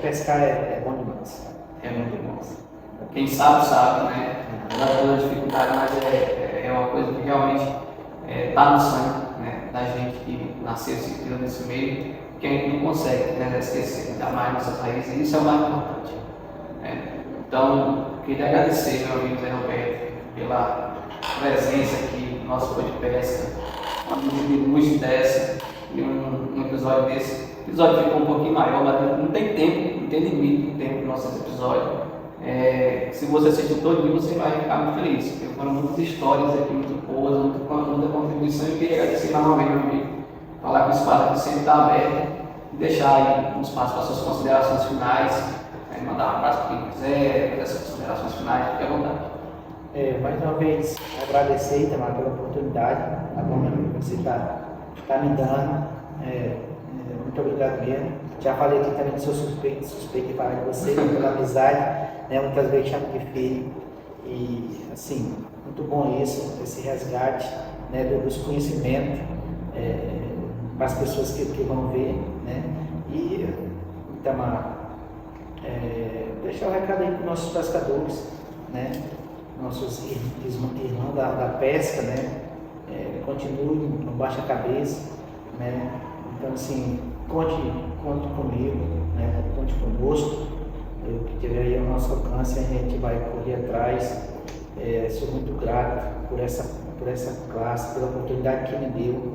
pescar é bom demais. É muito bom. Quem sabe, sabe, né? Dá toda a dificuldade, mas é uma coisa que realmente está no sangue, né? Da gente que nasceu se criou nesse meio, que a gente não consegue, né, esquecer, ainda mais nossas raízes, e isso é o mais importante. Né? Então, queria agradecer, meu amigo Zé Roberto, pela presença aqui no nosso Pô de Pesca, uma luz dessa, e um episódio desse. O episódio ficou um pouquinho maior, mas não tem tempo, não tem limite no tempo dos nossos episódios. Se você assistir todo, você vai ficar muito feliz, porque foram muitas histórias aqui, muito boas, muita contribuição. Eu queria agradecer novamente, meu amigo, falar que o espaço aqui sempre está aberto, e deixar aí um espaço para suas considerações finais, mandar um abraço para quem quiser, essas considerações finais, fique à vontade. Mais uma vez, agradecer, Itamar, pela oportunidade, tá bom, meu amigo, que você está me dando. Muito obrigado mesmo. Já falei aqui também que sou suspeito de falar de você, pela amizade, né? Muitas vezes chamo de filho. E, assim, muito bom esse resgate, né, dos conhecimentos para as pessoas que vão ver, né? E, Itamar, deixar o recado aí para os nossos pescadores, né? Nossos irmãos da pesca, né? continue, não baixe a cabeça, né? Então, assim, conte comigo, né? Conte conosco. O que tiver aí ao nosso alcance, a gente vai correr atrás. Sou muito grato por essa classe, pela oportunidade que me deu.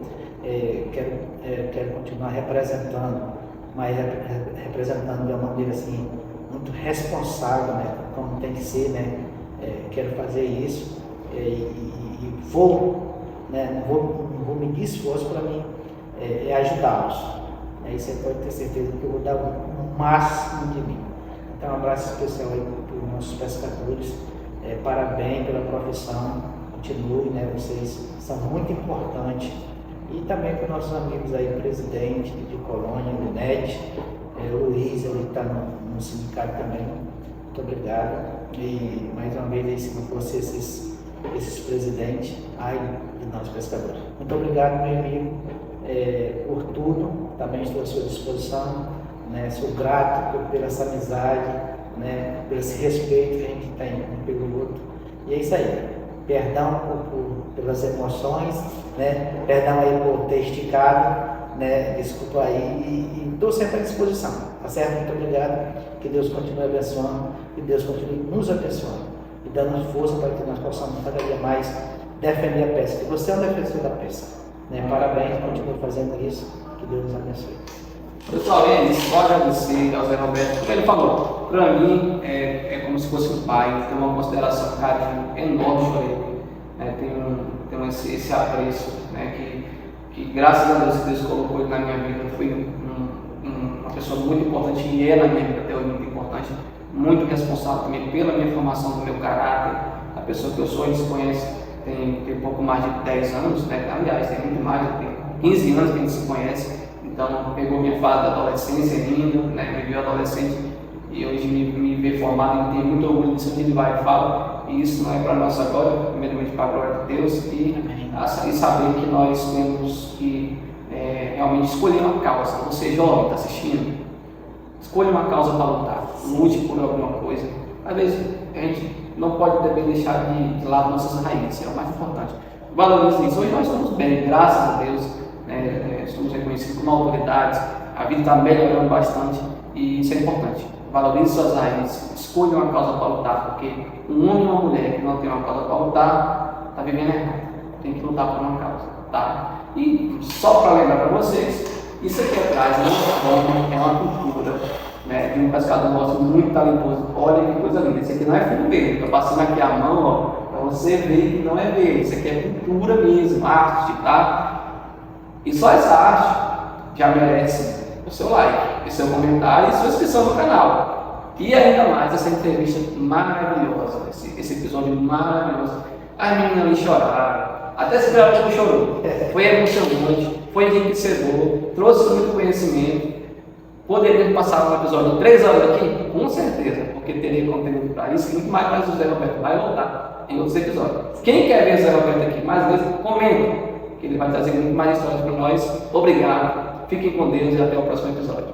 Quero continuar representando, mas representando de uma maneira assim, muito responsável, né? Como tem que ser, né? Quero fazer isso e vou, né? Não vou medir esforço para mim ajudá-los. Aí você pode ter certeza que eu vou dar o máximo de mim. Então, um abraço especial aí para os nossos pescadores. Parabéns pela profissão. Continue, né? Vocês são muito importantes. E também para os nossos amigos aí, presidente de Colônia, do NET, Luiz, ele está no sindicato também. Muito obrigado. E mais uma vez, aí, se não fosse esses presidentes, de nós pescadores. Muito obrigado, meu amigo, por tudo. Também estou à sua disposição. Né? Sou grato pela essa amizade, né? Por esse respeito que a gente tem um pelo outro. E é isso aí. Perdão pelas emoções, né? Perdão aí por ter esticado, né? Desculpa aí, e estou sempre à disposição, tá certo? Muito obrigado, que Deus continue abençoando, que Deus continue nos abençoando e dando força para que nós possamos cada dia mais defender a pesca. E você é um defensor da pesca, né? Parabéns, continue fazendo isso, que Deus nos abençoe. Pessoal, só agradecer ao Zé Roberto, como ele falou, para mim é como se fosse um pai, tem uma consideração, um carinho enorme por ele, tem esse apreço, né, que graças a Deus que Deus colocou ele na minha vida, foi uma pessoa muito importante e é na minha vida até hoje muito importante, muito responsável também pela minha formação do meu caráter, a pessoa que eu sou, ele se conhece, tem pouco mais de 10 anos, né, aliás, tem muito mais, tem 15 anos que a gente se conhece. Então, pegou minha fase da adolescência ainda, né, me viu adolescente e hoje me vê formado e tenho muito orgulho disso que ele vai e fala. E isso não é para nossa glória, primeiramente para a glória de Deus e saber que nós temos que realmente escolher uma causa. Você jovem, está assistindo, escolha uma causa para lutar, lute por alguma coisa. Às vezes a gente não pode também deixar de lado nossas raízes, é o mais importante. Valorize isso. Hoje nós estamos bem, graças a Deus. Somos reconhecidos como autoridades, a vida está melhorando bastante e isso é importante. Valorize suas raízes, escolha uma causa para lutar, porque um homem e uma mulher que não tem uma causa para lutar, está vivendo errado, tem que lutar por uma causa, tá? E só para lembrar para vocês, isso aqui atrás é uma cultura, né, de um pescador nosso muito talentoso. Olha que coisa linda, isso aqui não é fundo verde, estou passando aqui a mão, para você ver que não é verde, isso aqui é cultura mesmo, arte, tá? E só essa arte já merece o seu like, o seu comentário e sua inscrição no canal. E ainda mais essa entrevista maravilhosa, esse episódio maravilhoso. As meninas ali choraram, até se gravou chorou. Foi emocionante, foi enriquecedor, trouxe muito conhecimento. Poderia passar um episódio de 3 horas aqui? Com certeza, porque teria conteúdo para isso e muito mais, mas o Zé Roberto vai voltar em outros episódios. Quem quer ver o Zé Roberto aqui mais vezes, comenta, que ele vai trazer muito mais histórias para nós. Obrigado, fiquem com Deus e até o próximo episódio.